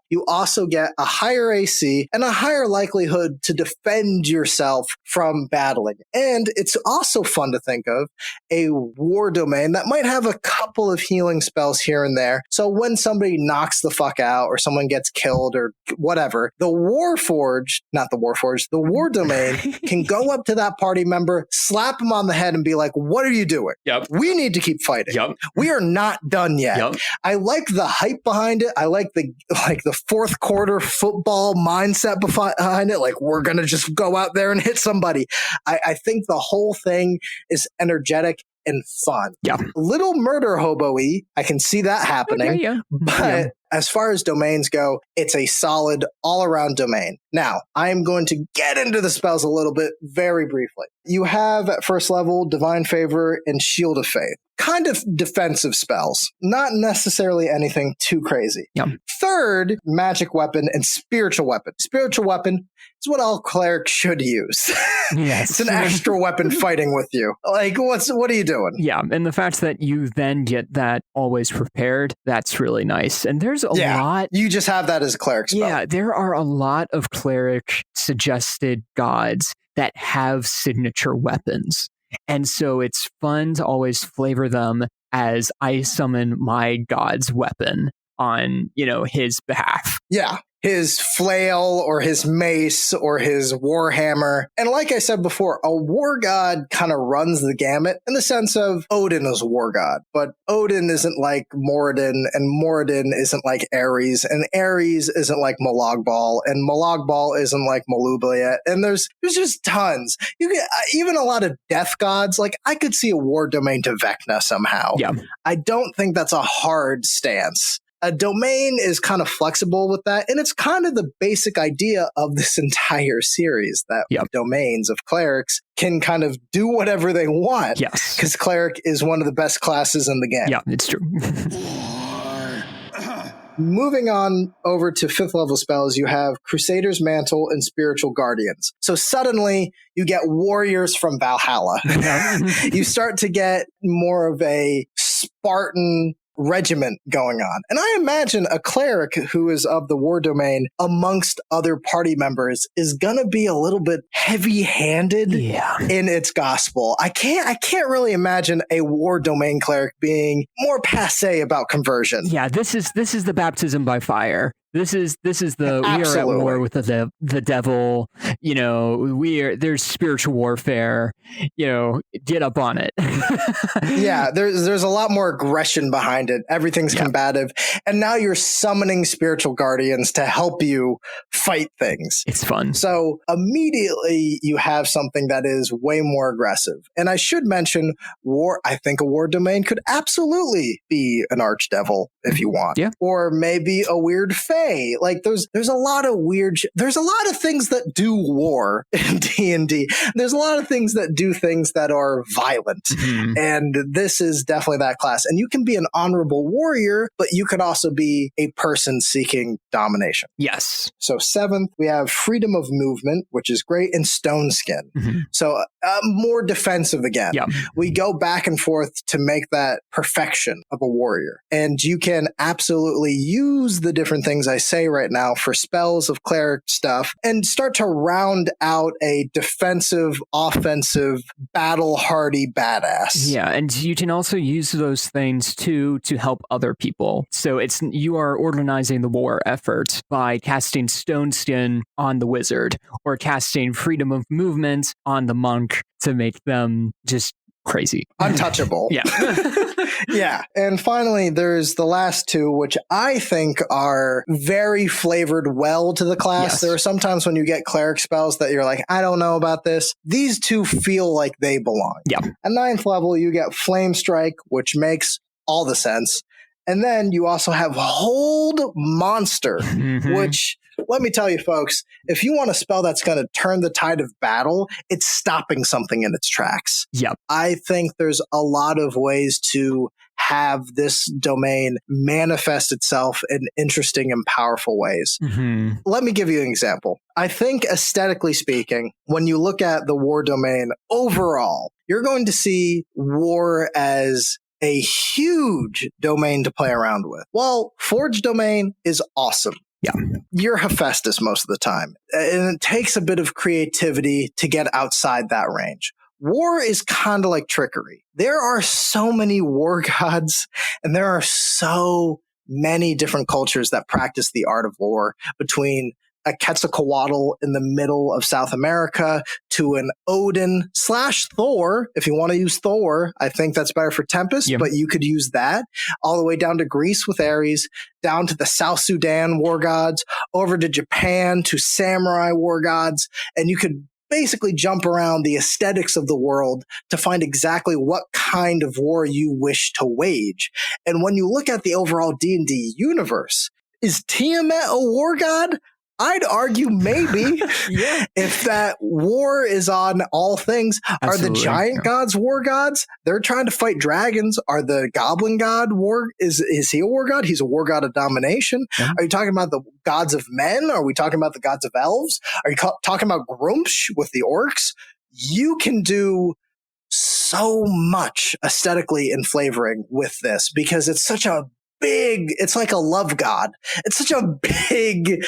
you also get a higher AC and a higher likelihood to defend yourself from battling. And it's also fun to think of a war domain that might have a couple of healing spells here and there. So when somebody knocks the fuck out or someone gets killed or whatever, the war domain can go up to that party member, slap him on the head and be like, what are you doing? We need to keep fighting. We are not done yet. I like the hype behind it. I like the fourth quarter football mindset behind it. Like, we're going to just go out there and hit somebody. I think the whole thing is energetic and fun. Little murder hobo-y. I can see that happening. But as far as domains go, it's a solid all-around domain. Now, I'm going to get into the spells a little bit very briefly. You have at first level Divine Favor and Shield of Faith. Kind of defensive spells. Not necessarily anything too crazy. Third, Magic Weapon and Spiritual Weapon. Spiritual Weapon is what all clerics should use. It's an extra weapon fighting with you. Like, what are you doing? And the fact that you then get that always prepared, that's really nice. And there's a lot. You just have that as a cleric spell. There are a lot of cleric suggested gods that have signature weapons. And so it's fun to always flavor them as I summon my god's weapon. on, his behalf. Yeah. His flail or his mace or his warhammer. And like I said before, a war god kind of runs the gamut in the sense of Odin is a war god, but Odin isn't like Moradin, and Moradin isn't like Ares, and Ares isn't like Malagbal, and Malagbal isn't like Malubliet. And there's just tons. You get even a lot of death gods. Like I could see a war domain to Vecna somehow. Yeah. I don't think that's a hard stance. A domain is kind of flexible with that, and it's kind of the basic idea of this entire series, that domains of clerics can kind of do whatever they want. Yes. Because cleric is one of the best classes in the game. Yeah, it's true. Moving on over to 5th level spells, you have Crusader's Mantle and Spiritual Guardians. So suddenly you get warriors from Valhalla. You start to get more of a Spartan regiment going on. And I imagine a cleric who is of the war domain amongst other party members is going to be a little bit heavy-handed in its gospel. I can't really imagine a war domain cleric being more passé about conversion. Yeah, this is the baptism by fire. This is the Absolutely. We are at war with the devil. There's spiritual warfare. Get up on it. Yeah, there's a lot more aggression behind it. Everything's combative, and now you're summoning spiritual guardians to help you fight things. It's fun. So immediately you have something that is way more aggressive. And I should mention war. I think a war domain could absolutely be an archdevil if you want, or maybe a weird fae. Like there's a lot of weird, there's a lot of things that do war in D&D. There's a lot of things that do things that are violent. Mm-hmm. And this is definitely that class. And you can be an honorable warrior, but you could also be a person seeking domination. Yes. So 7th, we have freedom of movement, which is great, and stone skin. Mm-hmm. So more defensive again. Yeah. We go back and forth to make that perfection of a warrior. And you can absolutely use the different things I say right now for spells of cleric stuff and start to round out a defensive, offensive, battle-hardy badass. Yeah, and you can also use those things too to help other people. So you are organizing the war effort by casting Stone Skin on the wizard or casting Freedom of Movement on the monk to make them just crazy. Untouchable. Yeah. Yeah. And finally, there's the last two, which I think are very flavored well to the class. Yes. There are sometimes when you get cleric spells that you're like, I don't know about this. These two feel like they belong. Yeah. At 9th level, you get Flame Strike, which makes all the sense. And then you also have Hold Monster, which, let me tell you, folks, if you want a spell that's going to turn the tide of battle, it's stopping something in its tracks. Yep. I think there's a lot of ways to have this domain manifest itself in interesting and powerful ways. Mm-hmm. Let me give you an example. I think aesthetically speaking, when you look at the war domain overall, you're going to see war as a huge domain to play around with. Well, Forge domain is awesome. Yeah. You're Hephaestus most of the time. And it takes a bit of creativity to get outside that range. War is kind of like trickery. There are so many war gods, and there are so many different cultures that practice the art of war, between a Quetzalcoatl in the middle of South America to an Odin / Thor. If you want to use Thor, I think that's better for Tempest, but you could use that all the way down to Greece with Ares, down to the South Sudan war gods, over to Japan to samurai war gods. And you could basically jump around the aesthetics of the world to find exactly what kind of war you wish to wage. And when you look at the overall D&D universe, is Tiamat a war god? I'd argue maybe. If that war is on all things. Absolutely. Are the giant gods war gods? They're trying to fight dragons. Are the goblin god war? Is he a war god? He's a war god of domination. Yeah. Are you talking about the gods of men? Are we talking about the gods of elves? Are you talking about Grumsh with the orcs? You can do so much aesthetically and flavoring with this because it's such a big, it's like a love god. It's such a big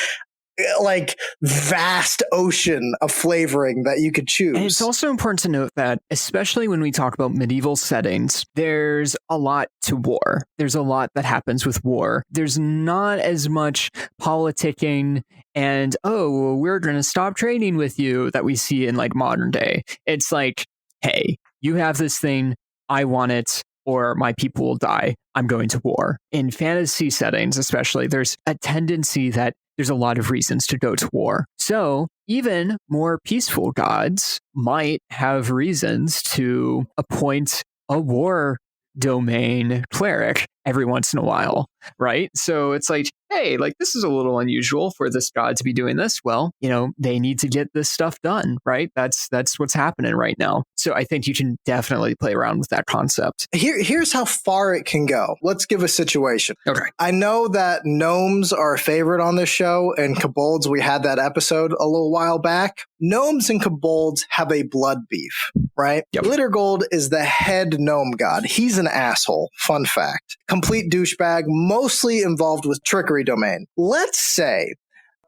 like vast ocean of flavoring that you could choose. And it's also important to note that, especially when we talk about medieval settings, there's a lot to war. There's a lot that happens with war. There's not as much politicking and, oh, we're going to stop trading with you that we see in like modern day. It's like, hey, you have this thing, I want it, or my people will die. I'm going to war. In fantasy settings, especially, there's a tendency that there's a lot of reasons to go to war. So even more peaceful gods might have reasons to appoint a war domain cleric every once in a while, right? So it's like, hey, like this is a little unusual for this god to be doing this. Well, they need to get this stuff done, right? That's what's happening right now. So I think you can definitely play around with that concept. Here's how far it can go. Let's give a situation. Okay. I know that gnomes are a favorite on this show, and kobolds, we had that episode a little while back. Gnomes and kobolds have a blood beef, right? Yep. Glittergold is the head gnome god. He's an asshole. Fun fact. Complete douchebag, mostly involved with trickery domain. Let's say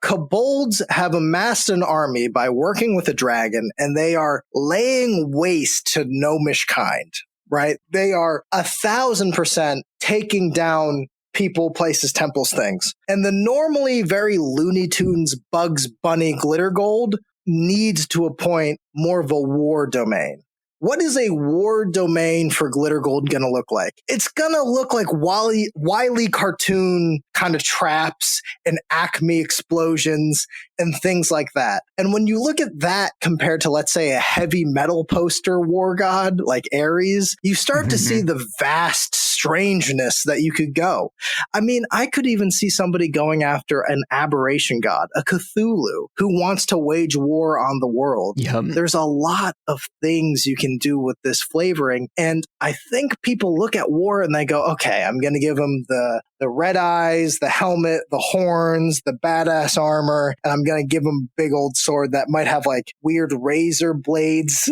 kobolds have amassed an army by working with a dragon, and they are laying waste to gnomish kind, right? They are 1,000% taking down people, places, temples, things. And the normally very Looney Tunes Bugs Bunny Glittergold needs to appoint more of a war domain. What is a war domain for Glittergold going to look like? It's going to look like Wily cartoon kind of traps and Acme explosions and things like that. And when you look at that compared to, let's say, a heavy metal poster war god like Ares, you start to see the vast strangeness that you could go. I mean, I could even see somebody going after an aberration god, a Cthulhu, who wants to wage war on the world. Yep. There's a lot of things you can do with this flavoring. And I think people look at war and they go, okay, I'm going to give them the red eyes, the helmet, the horns, the badass armor, and I'm going to give them a big old sword that might have like weird razor blades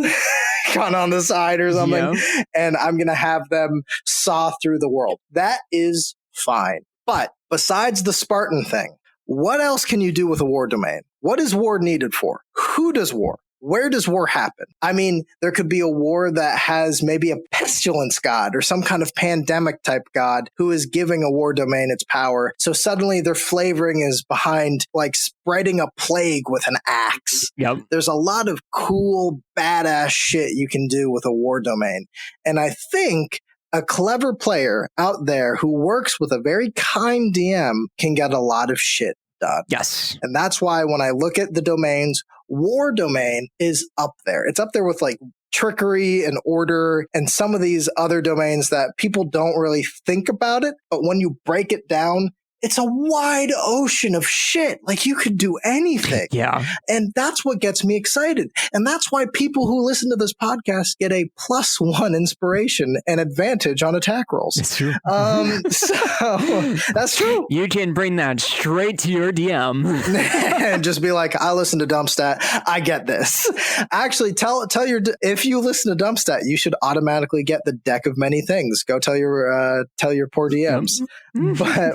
kind of on the side or something. Yeah. And I'm going to have them saw through the world. That is fine. But besides the Spartan thing, what else can you do with a war domain? What is war needed for? Who does war? Where does war happen? I mean, there could be a war that has maybe a pestilence god or some kind of pandemic type god who is giving a war domain its power. So suddenly their flavoring is behind like spreading a plague with an axe. Yep. There's a lot of cool, badass shit you can do with a war domain. And I think a clever player out there who works with a very kind DM can get a lot of shit done. Yes. And that's why when I look at the domains, war domain is up there. It's up there with like trickery and order and some of these other domains that people don't really think about it. But when you break it down, it's a wide ocean of shit. Like you could do anything. Yeah. And that's what gets me excited. And that's why people who listen to this podcast get a +1 inspiration and advantage on attack rolls. It's true. So that's true. You can bring that straight to your DM. And just be like, I listen to DumpStat. I get this. Actually, tell if you listen to DumpStat, you should automatically get the deck of many things. Go tell your poor DMs.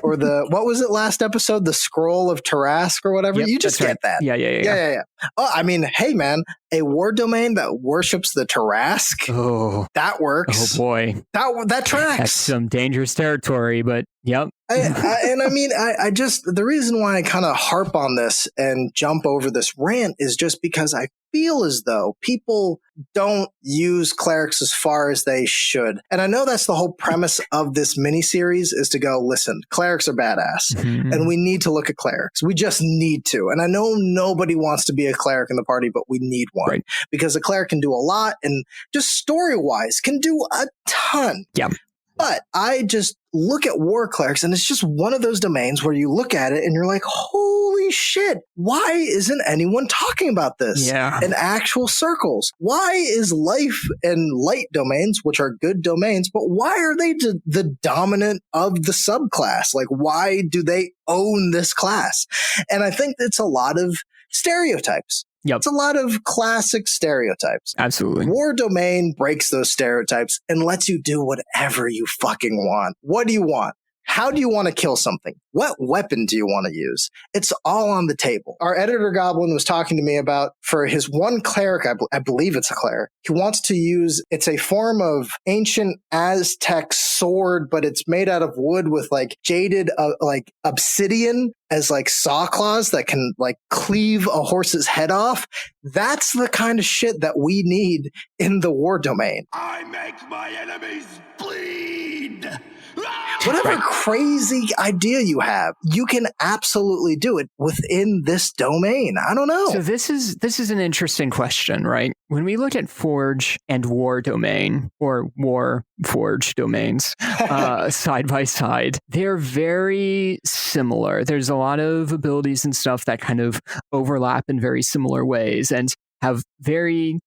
Or what was it last episode? The Scroll of Tarask or whatever. Yep, you just get that. Yeah. Oh, I mean, hey man, a war domain that worships the Tarask. Oh, that works. Oh boy, that tracks. That's some dangerous territory, but yep. I just the reason why I kind of harp on this and jump over this rant is just because I feel as though people don't use clerics as far as they should. And I know that's the whole premise of this miniseries is to go, listen, clerics are badass and we need to look at clerics. We just need to. And I know nobody wants to be a cleric in the party, but we need one because a cleric can do a lot and just story-wise can do a ton. Yeah. But I just look at war clerics and it's just one of those domains where you look at it and you're like, holy shit, why isn't anyone talking about this in actual circles? Why is life and light domains, which are good domains, but why are they the dominant of the subclass? Like, why do they own this class? And I think it's a lot of stereotypes. Yep. It's a lot of classic stereotypes. Absolutely. War domain breaks those stereotypes and lets you do whatever you fucking want. What do you want? How do you want to kill something? What weapon do you want to use? It's all on the table. Our editor Goblin was talking to me about, for his one cleric, I believe it's a cleric, he wants to use, it's a form of ancient Aztec sword, but it's made out of wood with like jaded, like obsidian as like saw claws that can like cleave a horse's head off. That's the kind of shit that we need in the war domain. I make my enemies bleed. Whatever crazy idea you have, you can absolutely do it within this domain. I don't know. So this is an interesting question, right? When we look at Forge and War domain, or War Forge domains, side by side, they're very similar. There's a lot of abilities and stuff that kind of overlap in very similar ways and have very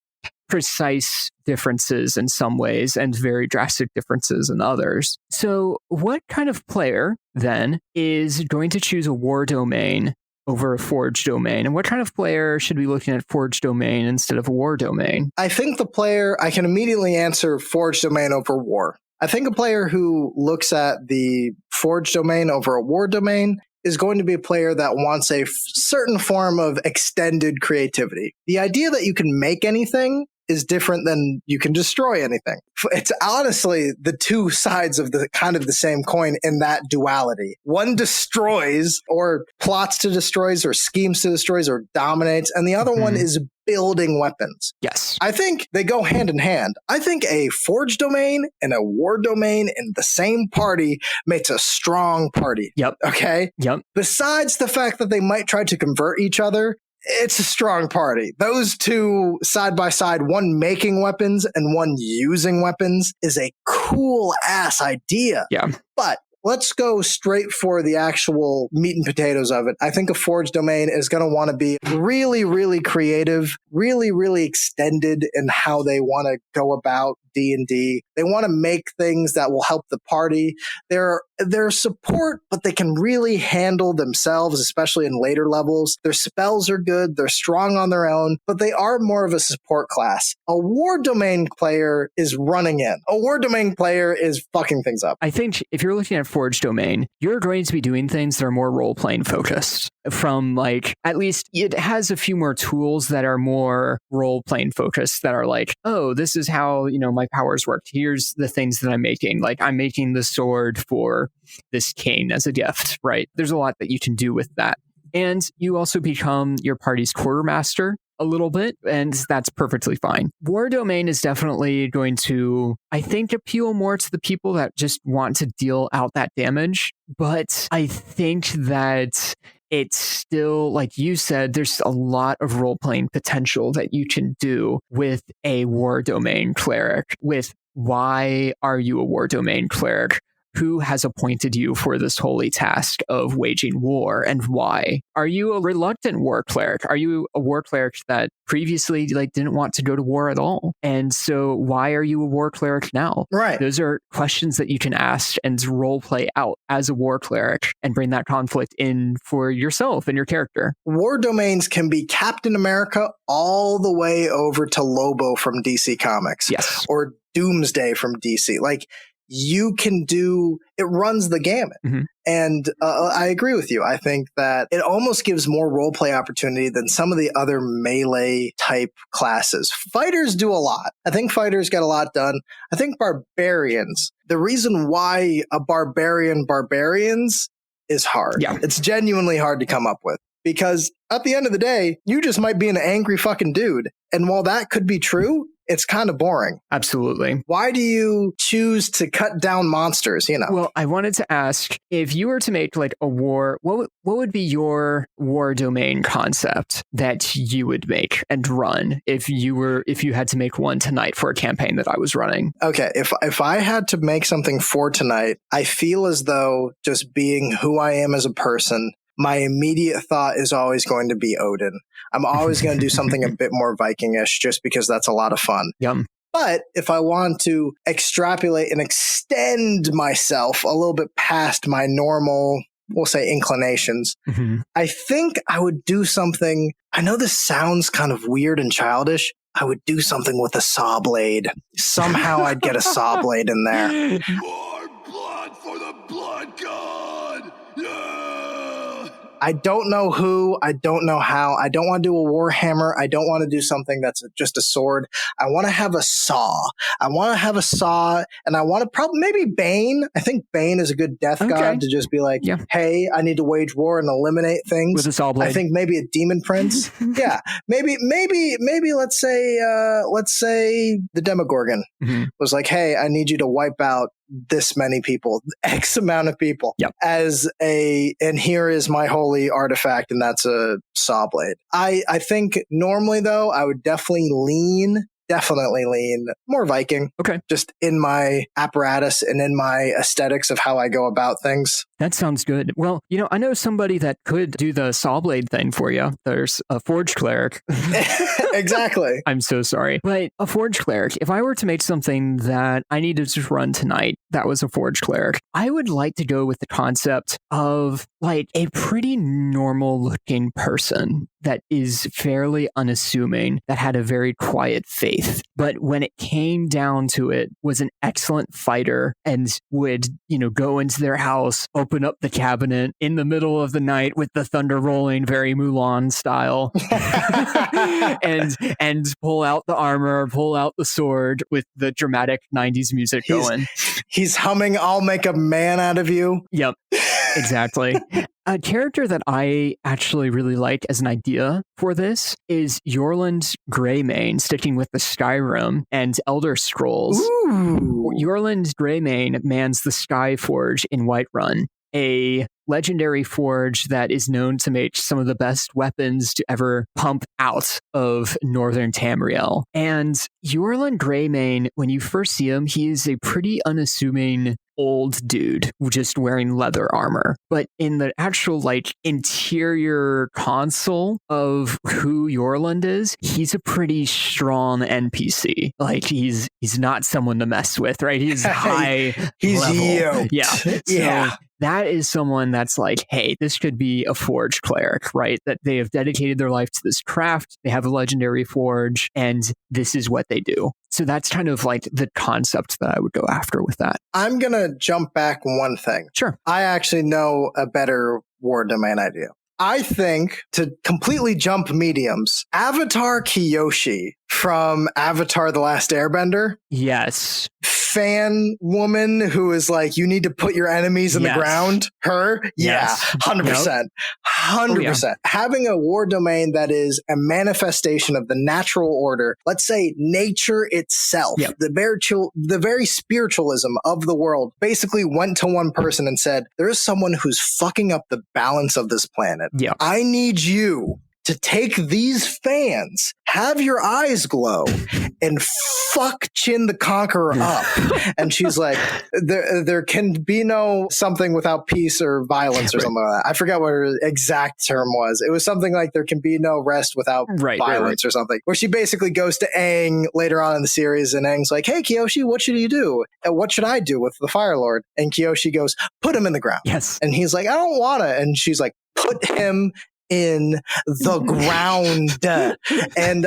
precise differences in some ways and very drastic differences in others. So what kind of player then is going to choose a war domain over a forge domain? And what kind of player should be looking at forge domain instead of a war domain? I think I can immediately answer forge domain over war. I think a player who looks at the forge domain over a war domain is going to be a player that wants a certain form of extended creativity. The idea that you can make anything is different than you can destroy anything. It's honestly the two sides of the kind of the same coin in that duality. One destroys or plots to destroys or schemes to destroys or dominates, and the other one is building weapons. Yes. I think they go hand in hand. I think a forge domain and a war domain in the same party makes a strong party. Yep. Okay? Yep. Besides the fact that they might try to convert each other, it's a strong party. Those two side by side, one making weapons and one using weapons, is a cool ass idea. Yeah. But let's go straight for the actual meat and potatoes of it. I think a forge domain is going to want to be really, really creative, really, really extended in how they want to go about D&D. They want to make things that will help the party. They're support, but they can really handle themselves, especially in later levels. Their spells are good. They're strong on their own, but they are more of a support class. A war domain player is running in. A war domain player is fucking things up. I think if you're looking at Forge domain, you're going to be doing things that are more role-playing focused. From like, at least it has a few more tools that are more role-playing focused that are like, oh, this is how, my powers work. Here's the things that I'm making. Like I'm making the sword for this cane as a gift, right? There's a lot that you can do with that. And you also become your party's quartermaster a little bit, and that's perfectly fine. War domain is definitely going to, I think, appeal more to the people that just want to deal out that damage. But I think that it's still, like you said, there's a lot of role-playing potential that you can do with a war domain cleric. With why are you a war domain cleric? Who has appointed you for this holy task of waging war, and why? Are you a reluctant war cleric? Are you a war cleric that previously didn't want to go to war at all? And so why are you a war cleric now? Right. Those are questions that you can ask and role play out as a war cleric and bring that conflict in for yourself and your character. War domains can be Captain America all the way over to Lobo from DC Comics. Yes. Or Doomsday from DC. Like, you can do, it runs the gamut. Mm-hmm. And I agree with you. I think that it almost gives more roleplay opportunity than some of the other melee type classes. Fighters do a lot. I think fighters get a lot done. I think barbarians, the reason why a barbarians is hard. Yeah. It's genuinely hard to come up with. Because at the end of the day, you just might be an angry fucking dude. And while that could be true, it's kind of boring. Absolutely. Why do you choose to cut down monsters, Well, I wanted to ask, if you were to make like a war, what would be your war domain concept that you would make and run if you had to make one tonight for a campaign that I was running? Okay, if I had to make something for tonight, I feel as though just being who I am as a person, my immediate thought is always going to be Odin. I'm always going to do something a bit more Vikingish just because that's a lot of fun. Yum. But if I want to extrapolate and extend myself a little bit past my normal, we'll say, inclinations, I think I would do something. I know this sounds kind of weird and childish. I would do something with a saw blade. Somehow I'd get a saw blade in there. More blood for the blood god! I don't know who. I don't know how. I don't want to do a Warhammer. I don't want to do something that's just a sword. I want to have a saw. And I want to probably maybe Bane. I think Bane is a good death god to just be like, hey, I need to wage war and eliminate things. With a saw blade. I think maybe a demon prince. Yeah. Maybe let's say the Demogorgon was like, hey, I need you to wipe out this many people, X amount of people and here is my holy artifact, and that's a saw blade. I think normally though, I would definitely lean more Viking. Okay. Just in my apparatus and in my aesthetics of how I go about things. That sounds good. Well, I know somebody that could do the saw blade thing for you. There's a forged cleric. Exactly. I'm so sorry. But a forged cleric, if I were to make something that I needed to run tonight, that was a forged cleric, I would like to go with the concept of like a pretty normal looking person that is fairly unassuming, that had a very quiet faith. But when it came down to it, was an excellent fighter and would, go into their house, open up the cabinet in the middle of the night with the thunder rolling, very Mulan style, and pull out the armor, pull out the sword with the dramatic 90s music going. He's humming, I'll make a man out of you. Yep, exactly. A character that I actually really like as an idea for this is Yorland Greymane, sticking with the Skyrim and Elder Scrolls. Ooh. Yorland Greymane mans the Skyforge in Whiterun, a legendary forge that is known to make some of the best weapons to ever pump out of northern Tamriel. And Yorland Greymane, when you first see him, he is a pretty unassuming old dude just wearing leather armor. But in the actual interior console of who Yorland is, he's a pretty strong NPC. He's not someone to mess with, right? He's high he's level. Yoked. Yeah. So that is someone that's like, hey, this could be a forge cleric, right? That they have dedicated their life to this craft. They have a legendary forge, and this is what they do. So that's kind of like the concept that I would go after with that. I'm going to jump back one thing. Sure. I actually know a better war domain idea. I think, to completely jump mediums, Avatar Kyoshi from Avatar The Last Airbender. Yes. Fan woman who is like, you need to put your enemies in the ground. Her? Yes. Yeah. 100%. 100%. Having a war domain that is a manifestation of the natural order, let's say nature itself, the very spiritualism of the world, basically went to one person and said, there is someone who's fucking up the balance of this planet. Yeah. I need you to take these fans, have your eyes glow, and fuck Chin the Conqueror up. And she's like, there can be no something without peace or violence or something like that. I forgot what her exact term was. It was something like there can be no rest without violence or something. Where she basically goes to Aang later on in the series, and Aang's like, hey, Kyoshi, what should you do? And what should I do with the Fire Lord? And Kyoshi goes, put him in the ground. Yes. And he's like, I don't want to. And she's like, put him in the ground. And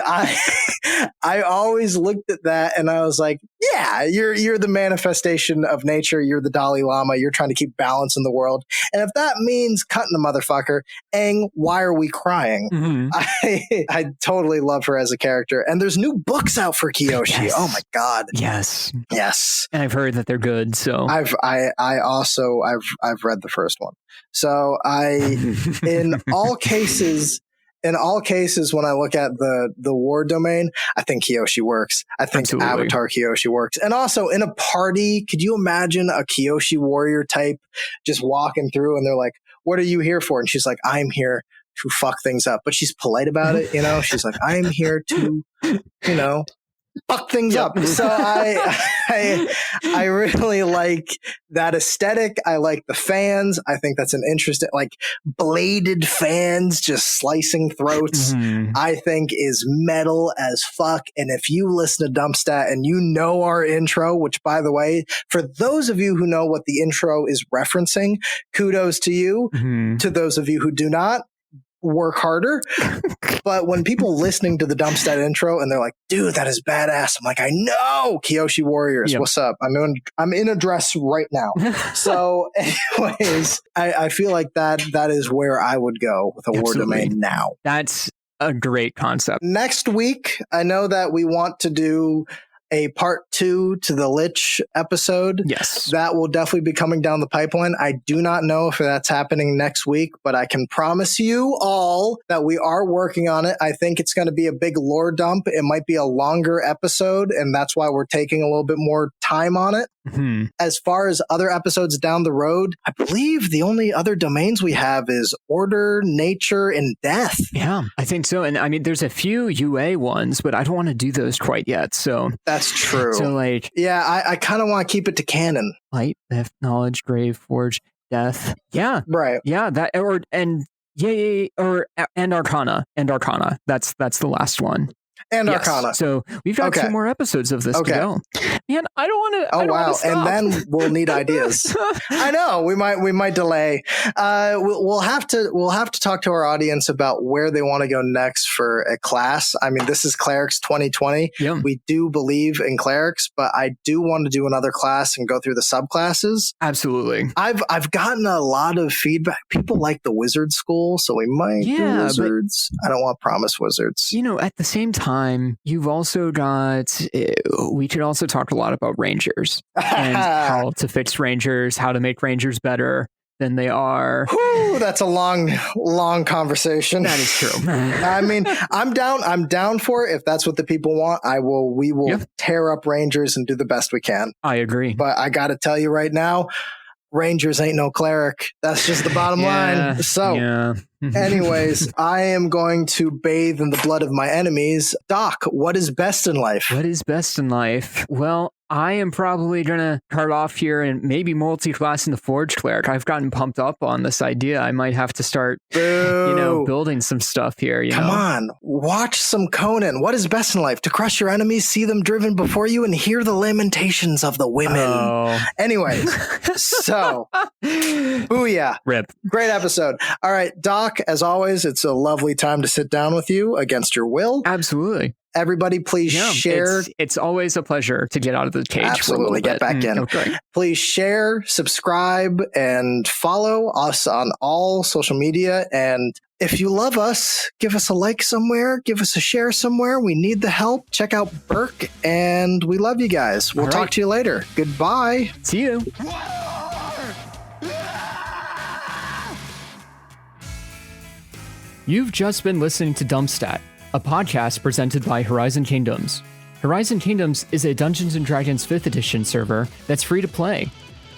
I always looked at that and I was like, yeah, you're the manifestation of nature. You're the Dalai Lama. You're trying to keep balance in the world. And if that means cutting a motherfucker, Aang, why are we crying? Mm-hmm. I totally love her as a character. And there's new books out for Kyoshi. Yes. Oh my God. Yes. Yes. And I've heard that they're good. So I've read the first one. So in all cases, when I look at the war domain, I think Kyoshi works. I think Absolutely. Avatar Kyoshi works. And also in a party, could you imagine a Kyoshi warrior type just walking through and they're like, what are you here for? And she's like, I'm here to fuck things up. But she's polite about it, She's like, I'm here to, fuck things up. So I really like that aesthetic. I like the fans. I think that's an interesting, bladed fans just slicing throats. Mm-hmm. I think is metal as fuck. And if you listen to DumpStat and you know our intro, which by the way, for those of you who know what the intro is referencing, kudos to you. Mm-hmm. To those of you who do not, work harder. But when people listening to the DumpStat intro and they're like, dude, that is badass. I'm like, I know, Kyoshi Warriors. Yep. What's up? I'm in a dress right now. So anyways, I feel like that is where I would go with a war domain now. That's a great concept. Next week, I know that we want to do a part 2 to the Lich episode. Yes. That will definitely be coming down the pipeline. I do not know if that's happening next week, but I can promise you all that we are working on it. I think it's going to be a big lore dump. It might be a longer episode, and that's why we're taking a little bit more time on it. Mm-hmm. As far as other episodes down the road, I believe the only other domains we have is order, nature, and death. Yeah, I think so. And I mean, there's a few UA ones, but I don't want to do those quite yet. So that's true. So like, yeah, I kind of want to keep it to canon. Light, theft, knowledge, grave, forge, death. Yeah, right. Yeah, that and Arcana. That's the last one. And Arcana. So we've got 2 more episodes of this to go. Man, I don't want to. Oh wow! And then we'll need ideas. I know we might delay. We'll have to talk to our audience about where they want to go next for a class. I mean, this is Clerics 2020. Yeah. We do believe in Clerics, but I do want to do another class and go through the subclasses. Absolutely. I've gotten a lot of feedback. People like the wizard school, so we might do wizards. I don't want to promise wizards. At the same time, you've also got. We could also talk a lot about rangers and how to fix rangers, how to make rangers better than they are. Whew, that's a long conversation. That is true. I mean, I'm down for it. If that's what the people want, we will tear up rangers and do the best we can. I agree. But I got to tell you right now, rangers ain't no cleric. That's just the bottom line. So anyways, I am going to bathe in the blood of my enemies. Doc, what is best in life? What is best in life? Well, I am probably going to start off here and maybe multi-class in the Forge Cleric. I've gotten pumped up on this idea. I might have to start, building some stuff here. Come on, watch some Conan. What is best in life? To crush your enemies, see them driven before you, and hear the lamentations of the women. Oh. Anyways, so, booyah. Rip. Great episode. All right, Doc, as always, it's a lovely time to sit down with you against your will. Absolutely. Everybody, please share. It's always a pleasure to get out of the cage. Absolutely, get back in. Okay. Please share, subscribe, and follow us on all social media. And if you love us, give us a like somewhere, give us a share somewhere. We need the help. Check out Burke, and we love you guys. We'll talk to you later. Goodbye. See you. You've just been listening to DumpStat, a podcast presented by Horizon Kingdoms. Horizon Kingdoms is a Dungeons & Dragons 5th edition server that's free to play.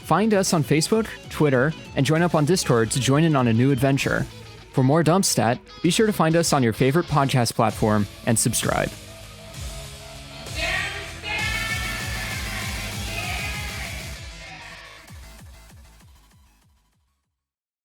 Find us on Facebook, Twitter, and join up on Discord to join in on a new adventure. For more DumpStat, be sure to find us on your favorite podcast platform and subscribe.